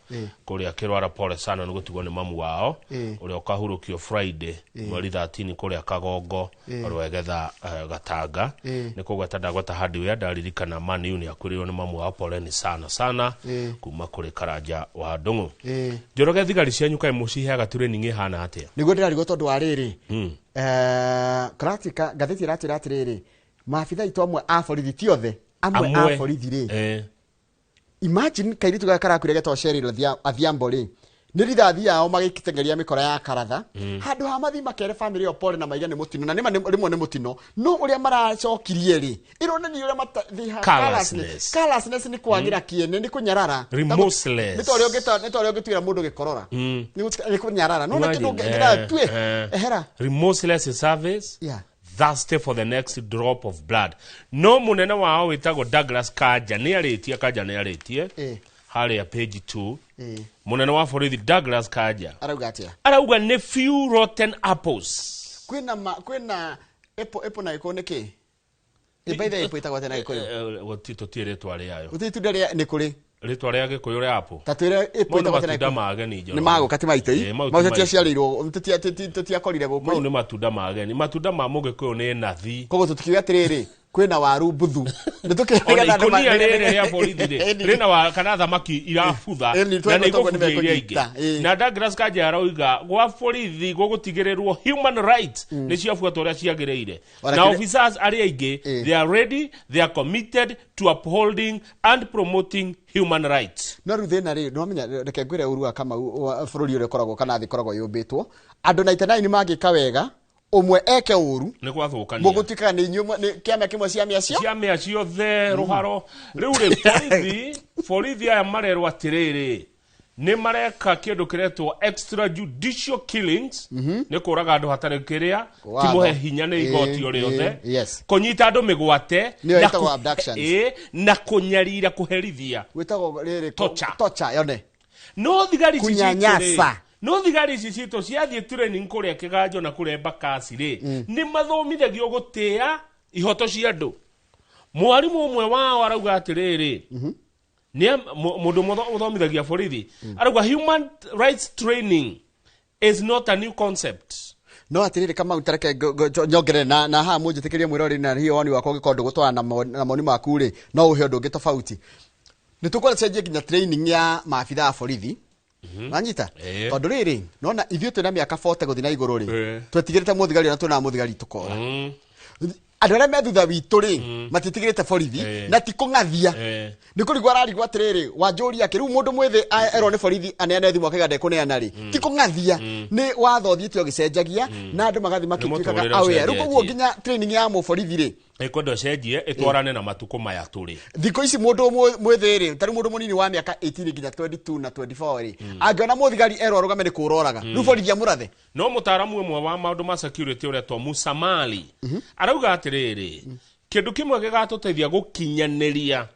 kuria kirwara pole sana ni gutigwo ni mamu wao uria ukahurukio Friday mweri 13 kuria Kagongo Rwegetha Gatanga ni kugweta ndagweta hardware ndaririkana Maniu ni akurirwo ni mamu wao pole ni sana kuma kuri Karaja wa Ndung'u Njoroge thigari cianyu kai muciheaga training ihana atia niguo ndirarigo tondu wa riri Kratika gatheti ratiriri maabitha itu amwe a borithi ti othe amwe a borithi ri imagine kairitu gakarakwire geto Cheryl Adhiambo ri ni rithathi yao magikitengeria mikora ya karatha handu ha mathi makere family yo pole na maiga ni mutino na rimwe ni mutino no uria maracokirie ri irona ni uria carelessness ni kwagira kiene ni kunyarara remorseless ni tore ungitwira mundu gikorora ni kunyarara no na kindu ngira ehera remorseless service thirsty for the next drop of blood no munene wao witagwo Douglas Kanja ni aritie haria page 2 munene wa borithi Douglas Kanja arauga ni few rotten apples kwina apple na iko niki by the way itagwo tena iko gotito tiere twari yayo utitu ndari ni kuri ritwa ria gikuyu ria apple tatwire apple itagwo tena iko mageni ni mago katima itoi mautetia ciarirwo tutia korire guku mau ni matunda mageni matunda ma mugikuyu ni nathi kogo tutikiwe atiriri kwina waru buthu nitukiga na ikonia rere ya borithi rina wa kana thamaki irabutha na ni gukugiria ingi na Douglas Kanja arauga gwa borithi gugutigirirwo human rights ni ciafuatwo ria ciagireire na officers ari aingi they are ready, they are committed to upholding and promoting human rights no ruthena ri no menya reke ngwire urua kama bururi uri koragwo kana thi koragwo yumbitwo andu 99 magika wega umwe eke uru ni gwathukania mugutika ni nyuma ni kiama kimwe ciamia cio the ruharo riu ri borithi aya marerwo atiriri ni mareka kindu kiretwo extrajudicial killings ni kuraga andu hatari kiria kimuhe hinya ni igoti ori othe kunyita andu migwate na kunyarira kuherithia witagwo riri tocha yone no thigari kunyanyasa no thigari cicito ciathie training kuria Kiganjo na kuria Bakasi ri ni mathomithagio gutia ihoto cia andu mwarimu umwe wao arauga atiriri ni mundu muthomithagia borithi arauga human rights training is not a new concept no atiriri kama utareke nyongere na ha munjitikirie mwirori na hiyo wani wako gikondu gutwara na moni maku ri no uhe undu ngi tofauti nitukora cenjie nginya training ya maabitha a borithi Wanyita tondu riri nona ithuĩ twina miaka 40 guthi na iguru ri twetigirite muthigari na tuna muthigari tukora andu aria me thutha witu ri matitigirite borithi na ti kungathia ni kurigwa ararigwa atiriri wanjuri yake riu mundu mwithi erwo ni borithi aneane thimu akigande kuneana ri ti kungathia ni wathothitio gicenjagia na andu magathi makikikaga awe riu koguo nginya training ya mu borithi ri ikondo cenjie itwarane na matuko maya turi thiko ici mundu mwithiri tari mundu munini wa miaka 18 nginya 22 na 24 ri angiona muthigari erwo rugame ni kuroraga riu borithi amurathe no mutaramu umwe wa maundu ma security uria to Musa Mali arauga atiriri kindu kimwe gigatuteithia gukinyaniria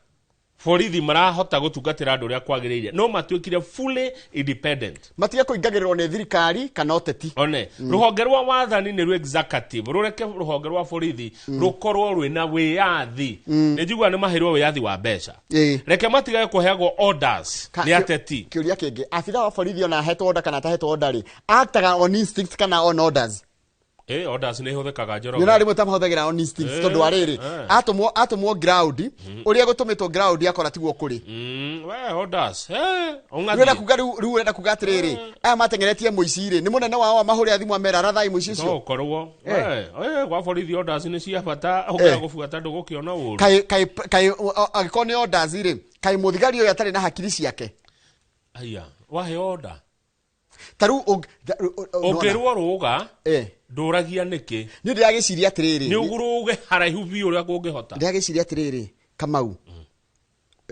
borithi marahota gutungatira andu uria kwagiriire no matuikire fully independent matige kuingagirirwo ni thirikari kana oteti one ruhonge rwa wathani ni rwa executive rureke ruhonge rwa borithi rukorwo rwina wiathi ni njigua ni mahirwo wiathi wa mbeca reke matige kuheagwo orders ni ateti kiuria kingi afitha wa borithi ona hetwo order kana tahetwo order ri actaga on instinct kana on orders orders ni huthikaga njoro ni nari mutamahuthagira on instinct tondu ariri atumwo ground uria gutumitwo ground akora tiguo kuri we orders ungathira kuga ru urenda kuga atiriri aya matengeretie muiciri ni munene wao mahuri athimu amera rathai muici ucio no korwo gwa borithi orders ni cia bata ugira gubuata ndugukiona uru kai agikoni orders ri kai muthigari uyu atari na hakiri ciake aya wahe order taru ukirwo ruga nduragia niki ni ndiragiciria atiriri ni uguruge haraihu biu uria kungihota ndiragiciria atiriri Kamau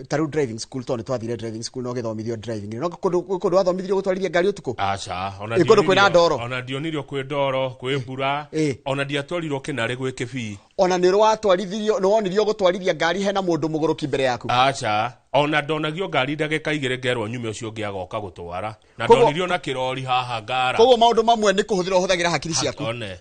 taru driving school tone twathire driving school no githomithio driving no kundu wathomithirio gutwarithia ngari utuko acha ona kundu kwina ndoro ona dionirio kwi ndoro kwi mbura ona diatwarirwo kinari gwi kibii ona ni rwatwarithirio no wonirio gutwarithia ngari hena mundu muguruki mbere yaku acha ona ndonagio ngari ndagika igire ngerwo nyume ucio ngi agoka gutwara na ndonirio na kirori haha ngara koguo maundu mamwe ni kuhuthira huthagira hakiri ciaku one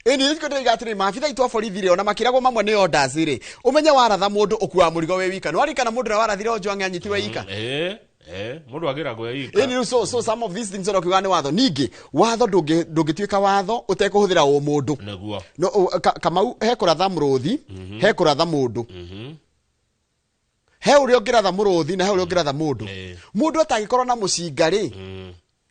ni riko ndigatire mafitha itwa borithi ri ona makiragwo mamwe ni orders ri umenye waratha mundu ukua murigo we wika no arikana mundu ra warathire ojwange anyitirwe yika mundu agiragwo yika ni so some of these things are okugane watho ningi watho ndungituika watho utekuhuthira o mundu naguo no Kamau he kuratha muruthi he kuratha mundu he uri ongiratha muruthi na he uri ongiratha mundu mundu atagikorwo na mucinga ri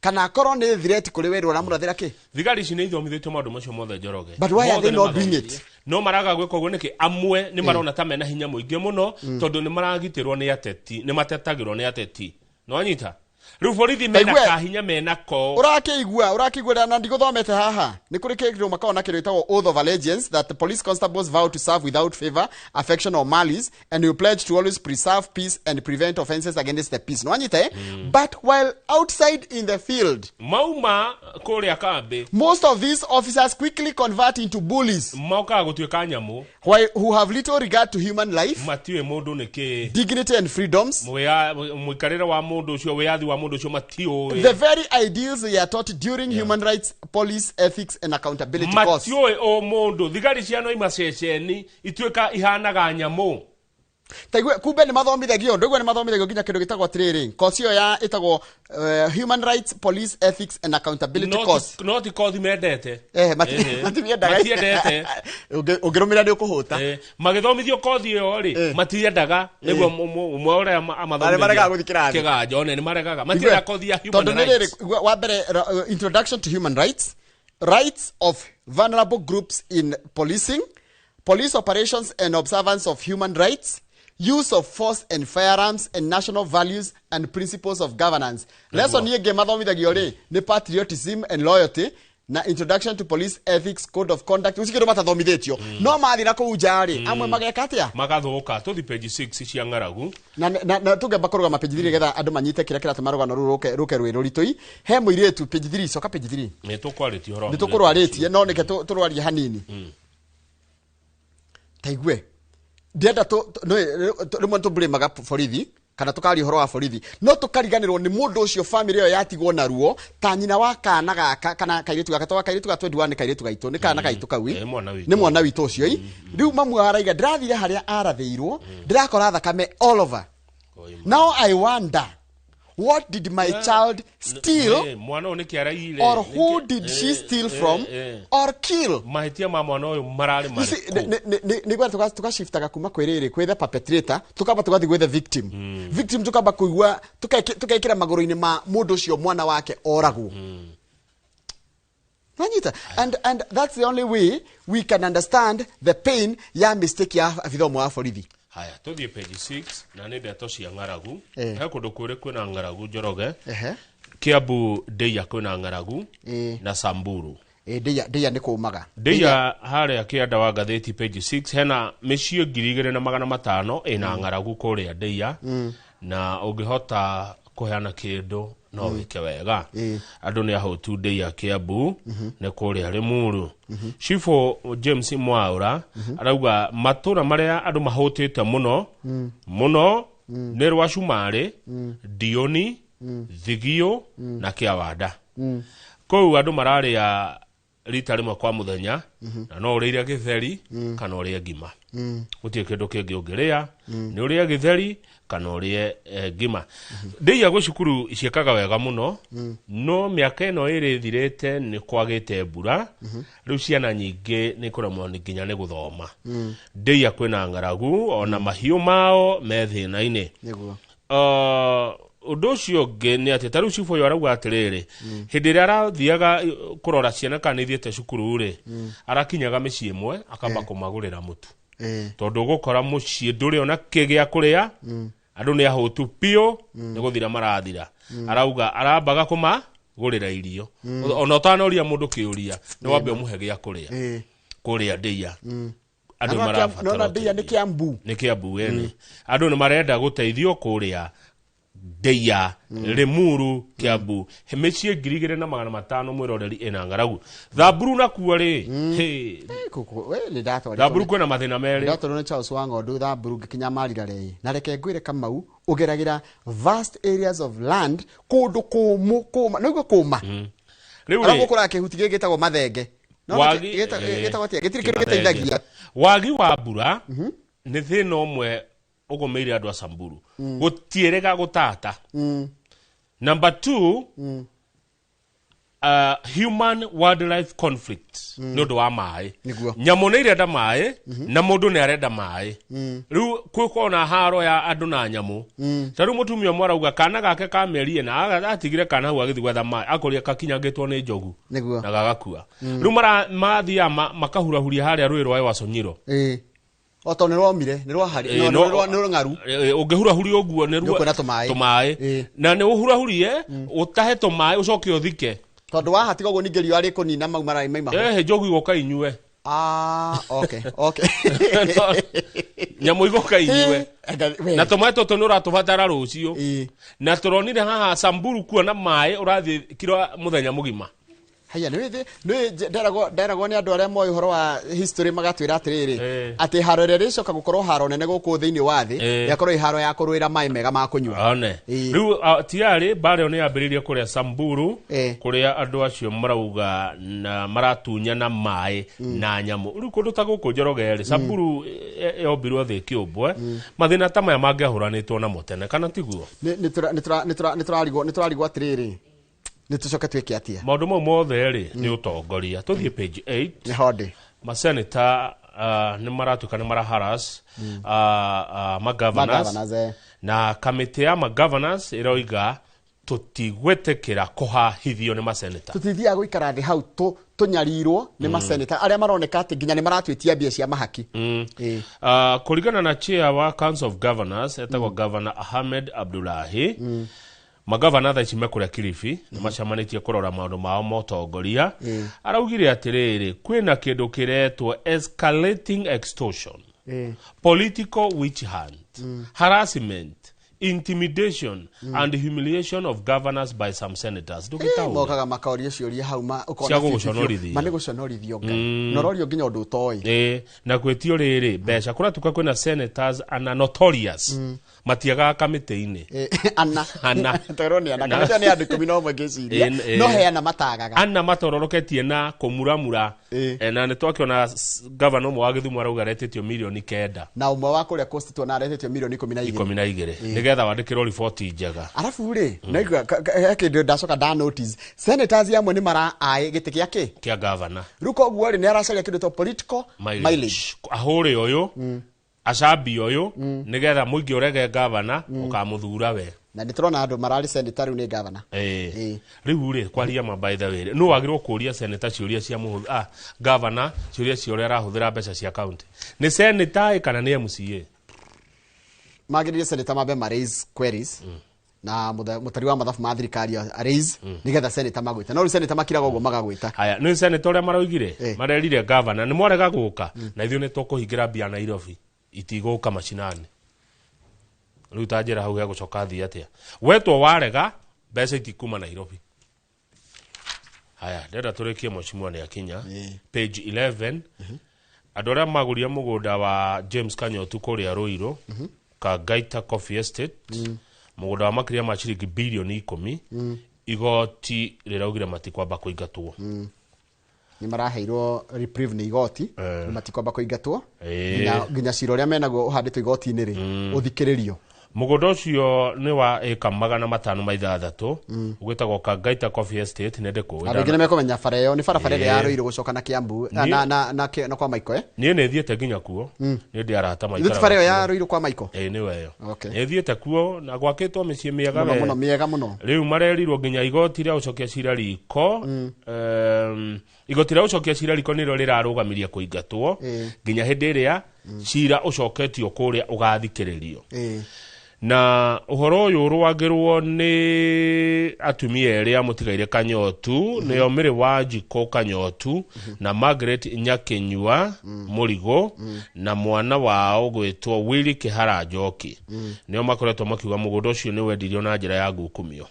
kana korwo ni threat kuri weru na murathira ki thigari ici ni ithomithitio maundu macio mothe Njoroge but why are they not doing it no maraga gwika uguo niki amwe ni marona ta mena hinya muingi muno tondu ni maragitirwo ni ateti ni matetagirwo ni ateti no anyita riu borithi mena kahinya mena ko urakigua na ndiguthomete haha ni kuri kigiro makona kiritagwo oath of allegiance that the police constables vow to serve without favor affection or malice and you pledge to always preserve peace and prevent offences against the peace no anyita but while outside in the field mauma kuria kambi most of these officers quickly convert into bullies mauka gutuika nyamu who have little regard to human life matiwe mundu niki dignity and freedoms mwikarira wa mundu ucio wiathi wa mundu ucio matio the very ideals they are taught during human rights police ethics and accountability course matio o mundu thigari cia no imaceceni ituika ihanaga nyamu taigwe kumbe ni mathomithagio ndogwe ni mathomithagio ginya kindu gitagwo training course yo ya itagwo human rights police ethics and accountability course not course mendete matiendaga ungirumira ni ukuhuta magithomithio course yo ri matiendaga niguo umwe ore amathomithio marega guthikira kigaja one ni maregaga matiendaga course ya human rights wa mbere introduction to human rights rights of vulnerable groups in policing police operations and observance of human rights use of force and firearms and national values and principles of governance. Lesson yege mathomithagio ri ni patriotism and loyalty na introduction to police ethics code of conduct usikiro matathomithitio no mathira ku njari amwe mageka atia magathuka tuthi page 6 cia ngaragu na tugeba kuruga page 3 getha andu manyite kira tumarugano ruke rwiru ritui he muiretu page 3 soka page 3 ni tukwariti horo ni tukurwaritie no nike turwarie hanini taigwe ndienda rimwe tublemaga borithi kana tukari horo wa borithi no tukariganirwo ni mundu ucio family yo yatigwo na ruo ta nyina wa kana gaka kana kairitu gaka twa kairitu ga 21 ni kairitu gaitu ni kana gaitu kawi ni mwana witu ucio riu mamu araiga ndirathire haria arathiirwo ndirakora thakame all over now I wonder what did my child steal or who did she steal from or kill mahitia ma mwana uyu marari ni gwa tukashiftaga kuma kwiriri kwetha perpetrator tukaba tugathi gwetha victim victim tukaba kuigwa tukaikira maguru-ini ma mundu ucio mwana wake oragwo Nanyita and that's the only way we can understand the pain ya mistake ya vithomo wa borithi haya tuthie page 6 na nä ndeto cia ng'aragu he kå ndå kå rä kwä na ng'aragu Njoroge Kiambu Ndeia kwä na ng'aragu na Samburu Ndeia nä kå maga Ndeia harä a kä anda wa ngathäti page 6 hena mä ciä 2,500 ä na ng'aragu kå rä a Ndeia na å ngä hota kå heana kä ndå no wä ke wega andå nä ahå tu Ndeia Kiambu nä kå rä a Limuru Shifo James Mwaura arauga matũra marĩa andũ mahũtĩte mũno nĩ rwa Cumari, Dioni, Thigio na Kĩawanda. Kũu andũ mararĩa rita rĩmwe kwa mũthenya, na no ũrĩire gĩtheri kana ũrĩe ngima. Gũtirĩ kĩndũ kĩngĩ ũngĩrĩa, nĩ ũrĩe gĩtheri kana ũrĩe ngima. Ndĩia gwĩ cukuru ciĩkaga wega mũno, no mĩaka ĩno ĩrĩ thirĩte nĩ kwagĩte mbura, rĩu ciana nyingĩ nĩ kũremwo nginya nĩ gũthoma. Ndĩia kwĩna ng'aragu, ona mahiũ mao me thĩna-inĩ. Ũndũ ũcio ũngĩ nĩ atĩ tarĩu cibũ ũyũ arauga atĩrĩrĩ, hĩndĩ ĩrĩa arathiaga kũrora ciana kana nĩithiĩte cukuru-rĩ, arakinyaga mĩciĩ ĩmwe akamba kũmagũrĩra mũtu. Tondũ ũgũkora mũciĩ ndũrĩ ona kĩgĩa kũrĩa, andũ nĩ ahũtu piũ, nĩ gũthira marathira. Arauga arambaga kũmagũrĩra irio. Ona ũtanoria mũndũ kĩũria, nĩ wambe ũmũhe gĩa kũrĩa. Kũrĩa Ndĩia. Andũ marabatara. No Ndĩia nĩ Kiambu. Nĩ Kiambu ene. Andũ nĩ marenda gũteithio kũrĩa Ndĩia, Limuru, Kiambu. Mĩciĩ 2,500 mwĩroreri ĩna ng'aragu. Thamburu nakuo rĩ. Thamburu kwĩna mathĩna merĩ. Ndatũrwo nĩ Charles Wang'ondu Thamburu ngĩkinya Marira rĩ. Na reke ngwĩre Kamau ũgeragĩra vast areas of land kũndũ kũmũ kũma. No igwe kũma. Rĩu rĩ. Gũkũra kĩhuti gĩgĩtagwo mathenge. Gĩtagwo atĩa? Gĩtirĩ kĩndũ gĩteithagia. Wagi wa mbura nĩ thĩna ũmwe ũgomeire andũ a Samburu. Gũtiĩrĩga gũtata. Number 2, human wildlife conflict nĩ ũndũ wa maĩ. Nyamũ nĩ irenda maĩ na mũndũ nĩ arenda maĩ. Rĩu kwĩko na haro ya andũ na nyamũ. Tarĩu mũtumia ũmwe arauga kana gake ka mĩeri ĩna atigire kana hau agĩthiĩ gwetha maĩ, akorĩa kakinyagĩtwo nĩ njogu na gagakua. Rĩu mathiaga makahurahuria harĩa rũĩ rwa Wasonyiro. Oto nĩ rwomire, nĩ rwahari, nĩ ng'aru. Ũngĩhurahuria ũguo nĩ tũmaĩ. Na nĩ ũhurahurie, ũtahe tũmaĩ ũcoke ũthike. Tondũ wahatiga ũguo ningĩ riũa rĩkũnina mau maraĩ maima. Njogu igoka inyue. Okay. Nyamũ igoka inyue. Na tũmaĩ tũtũ nĩ ũratũbatara rũciũ. Na tũronire haha Samburu kuona maĩ ũrathiĩ kiro mũthenya mũgima. Haya nĩ nderagwo nĩ andũ arĩa moĩ ũhoro wa history magatwĩra atĩrĩrĩ atĩ haro ĩrĩa ĩcoka gũkorwo haro nene gũkũ thĩinĩ wa thĩ yakorwo iharo ya kũrũĩra maĩ mega ma kũnyua. Rĩu tiarĩ mbarĩ nĩ yambĩrĩirie kũrĩa Samburu, kũrĩa andũ acio marauga na maratunyana maĩ na nyamũ. Rĩu kũndũ ta gũkũ Njoroge Samburu yombirwo thĩ kĩũmbwe, mathĩna ta maya mangĩahũranĩtwo namo tene kana tiguo. Nĩ tũrarigwo atĩrĩrĩ nĩtũcoke twĩke atia. Maũndũ mau mothe rĩ nĩ ũtongoria. Tũthiĩ page 8. Nĩ honde. Maseneta nĩ maratuĩka nĩ maraharas magovernors na kamĩtĩ ya magovernors ĩroiga tũtigwĩtĩkĩra kũhahithio nĩ maseneta. Tũtithiaga gũikara thĩ hau tũnyarirwo nĩ maseneta arĩa maroneka atĩ nginya nĩ maratwĩtia mbia cia mahaki. Kũringana na chair wa Council of Governors etagwo Governor Ahmed Abdullahi, magavana thaa ici mekũrĩa Kilifi nĩ macamanĩtie kũrora maũndũ mao motongoria. Araugire atĩrĩrĩ kwĩna kĩndũ kĩretwo escalating extortion, political witch hunt, harassment, intimidation and humiliation of governors by some senators. Mokaga makaoria ciũria hau nĩ gũconorithio nororio nginya ũndũ ũtoĩ. Na gwĩtio rĩrĩ mbeca kũratuka kwĩna senators ana notorious matiagaga kamĩtĩ-inĩ. Ana toro nĩ ana kamĩtĩ nĩ andũ 11 ngĩciria no heana matagaga. Ana matororoketie na kũmuramura na nĩ twakĩona governor ũmwe wa Gĩthumo arauga aretĩtio milioni 9 na ũmwe wa kũrĩa Coast na aretĩtio milioni 12 nĩgetha wandĩkĩrwo riboti njega. Arabu rĩ naigua kĩndũ ndacoka nda notice senators amwe nĩ maraĩ gĩtĩ gĩake kĩa governor. Rĩu koguo rĩ nĩ aracaria kĩndũ ta political mileage. Ahũrĩ ũyũ acabi ũyũ nĩgetha mũingĩ ũrege governor ũkamũthura we. Na nĩtũrona andũ mararĩ senator rĩu nĩ governor. Rĩu rĩ kwaria ma by the way nũ wagĩrĩirwo kũria senator ciũria cia governor ciũria ciũria arahũthĩra mbeca cia county. Nĩ senator kana nĩ MCA? Magĩrĩire senator mambe ma raise queries na mũtari wa mathabu ma thirikari raise nĩgetha senator magwĩta. No senator makiraga ũguo magagwĩta. Haya nĩ senator ũrĩa maraugire marerire governor nĩ mwarega gũka na ithuĩ nĩ tũkũhingĩra mbia Nairobi itigũka macinani. Rĩu ta njĩra hau gũcoka thĩ atĩa wetwo warega mbeca itikuma Nairobi. Haya ndĩrenda tũrĩkie mheshimiwa nĩ akinya page 11. Andũ arĩa magũria mũgũnda wa James Kanyotu kũrĩa Ruiru Kagaita Coffee Estate mugunda wa makiria ma ciringi bilioni 10 igoti riraugire matikwamba kuingatwo ni maraheirwo reprieve ni igoti matikwamba kuingatwo nginya ciro ria menago uhanditwo igoti-ini ri uthikiririo mugunda ucio ni wa eka 506 ugwetagwo Kagaita Coffee Estate nende ko andũ ngine mekomenya bara ĩyo ni barabara ĩrĩa yarũire gũcoka na Kiambu na kwa Maiko niĩ nĩ thiĩte nginya kuo nĩ ndĩ arata maikara bara ĩyo yarũire kwa Maiko nĩ weyo nĩ thiĩte kuo na gwakĩtwo mĩciĩ mĩega mũno mĩega mũno rĩu marerirwo nginya igoti rĩa ũcokia cira riko igoti rĩa ũcokia cira riko nĩrĩo rĩrarũgamiria kũingatwo nginya hĩndĩ ĩrĩa cira ũcoketio kũrĩa ũgathikĩrĩrio na uhoro uyu rwagirwo ni atumia eria mutigaire Kanyotu nio Miri Wanjiko Kanyotu na Margaret Nyakenyua Murigo na mwana wao gwetwo Willy Kihara Njoki nio makoretwo makiuga mugunda ucio ni wendirio na njira ya ngukumio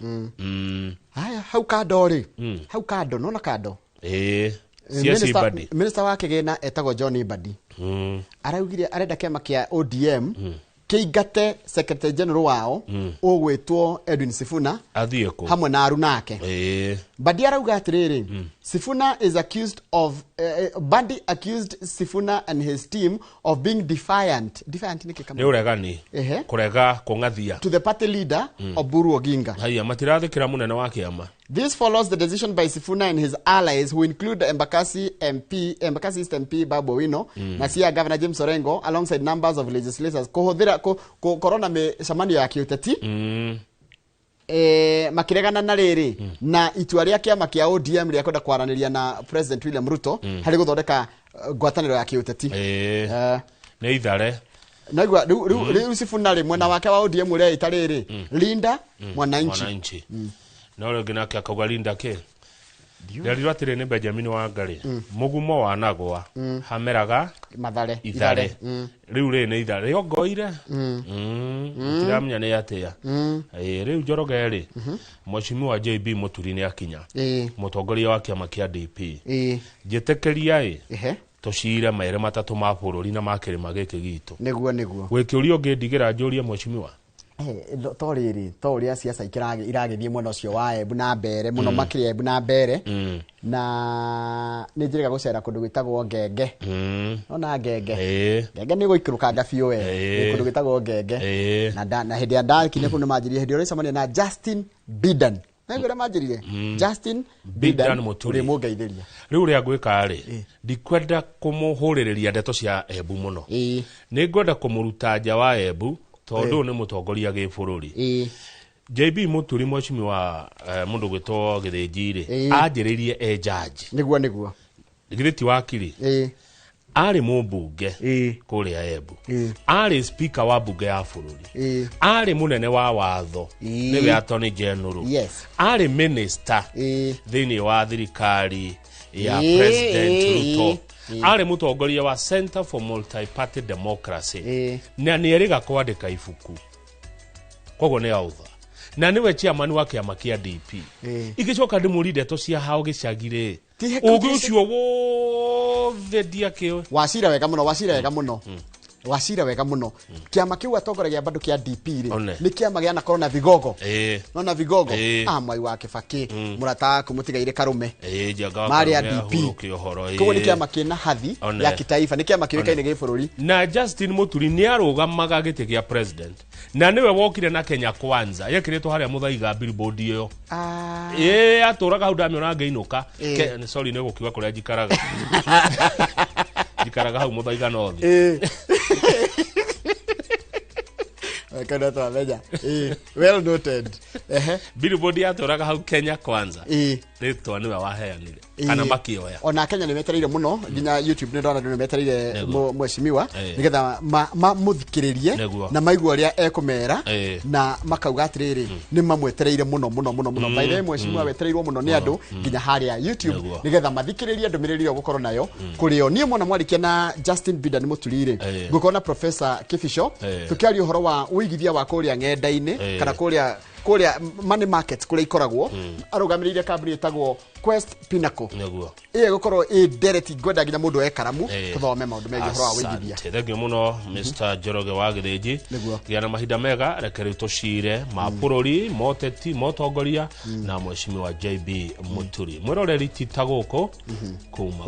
haya hau kando ri hau kando nona kando Minister wa Kigina etagwo John Mbadi araugire arenda kiama kia ODM keigate Secretary General wao ogwetwo Edwin Sifuna athieko hamwe na aruna ake Mbadi arauga atiriri Sifuna is accused of Mbadi accused Sifuna and his team of being defiant ni kikama ni uregani kurega kungathia to the party leader Oburu Oginga haya matirathikira munene wa kiama. This follows the decision by Sifuna and his allies who include Embakasi East MP Babu Owino na Siaya Governor James Orengo alongside numbers of legislators kuhuthira corona me shamanio ya kiuteti makiregana na riri na itua ria kiama kia ODM ria kwenda kwaraniria na President William Ruto hari guthondeka ngwataniro ya kiuteti ni ithare naigwa riu Sifuna ri mwena wake wa ODM ria itariri Linda Mwananchi no rengena kia kauga Linda ke ndiriro atire ni Benjamin Wangari mugumo wa nagwa hameraga Mathare ithare riu ri ni ithare yogoire tiramenya ni atia riu Njoroge ri Mheshimiwa JB Muturi ni akinya mutongoria wa kiama kia DP njitekeria tucire maire matatu ma bururi na makirima giki gitu niguo gwikiurio ngindigira njurie Mheshimiwa tori siasa iragithie mwena ucio wa Embu na mbere muno makiri Embu na mbere na nijiriga gucera kundu gwitagwo Ngenge ona Ngenge ni guikiruka ngabio we kundu gwitagwo Ngenge na hindi ya ndakine kundu manjirie hindi ore samania na Justin Bidan nagura manjirie Justin Bidan muturi mungeithiria riu ria gwika ri ndikwenda kumuhuriria ndeto cia Embu muno ni ngwenda kumuruta nja wa Embu tondu ni mutongoria gibũrũri JB Muturi Mheshimiwa mundu gwitwo Githinjiri anjiririe judge niguo githiti wakiri ari mumbunge kuria Embu ari speaker wa bunge ya bũrũri ari munene wa watho niwe Attorney General ari minister thini wa thirikari ya President Ruto ari mutongoria wa Center for Multi-Party Democracy na ni eriga kwandika ifuku kogo ne author na niwe chairman wa kiama kia DP igicoka ndimuride to cia hao gicagire ugi ucio wothe ndiakio wacira wega muno kiama kiu atongoragia bado kia DP ri ni kiama gia na corona vigogo nona vigogo amai wa Kibaki murata kumutigaire Karume mari ya DP kogo ni kiama kina hathi ya kitaifa ni kiama kiwekaine gi bururi na Justin Muturi ni arugamaga gite gia president na niwe wokire na Kenya Kwanza yekiretwo haria muthaiga billboard iyo aturaga hau ndamiona ngeinuka sorry ni gukiuga kuria jikaraga jikaraga hau muthaiga nothi kana to ameja well noted billboard aturaga hau Kenya Kwanza ritwa niwe waheanire kana makioya ona Kenya ni metereire muno nginya YouTube ni ndona ni metereire Mheshimiwa nigetha muthikiririe na maigua ria ekumera na makauga atiriri ni mamwetereire muno by the way Mheshimiwa wetereirwo muno ni andu nginya haria YouTube nigetha mathikiririe ndumiriri yo gukorwo nayo kurio nie mona mwarikia na Justin Bidan Muturire gukona Professor Kifisho tukiaria uhoro wa uigithia wa kuria ng'enda-ini kana kuria kuria money market kuria ikoragwo arugamiriire kambuni itagwo Quest Pinnacle neguo gukorwo direct gwenda nginya mundu ekaramu tuthome maundu megiĩ horo wa wĩigithia. Thengiũ mũno Mr. Njoroge wa Gĩthĩnji, gĩa na mahinda mega, reke rĩu tũcire ma bũrũri moteti motongoria na mheshimiwa JB Muturi mwĩroreri ti ta gũkũ kuma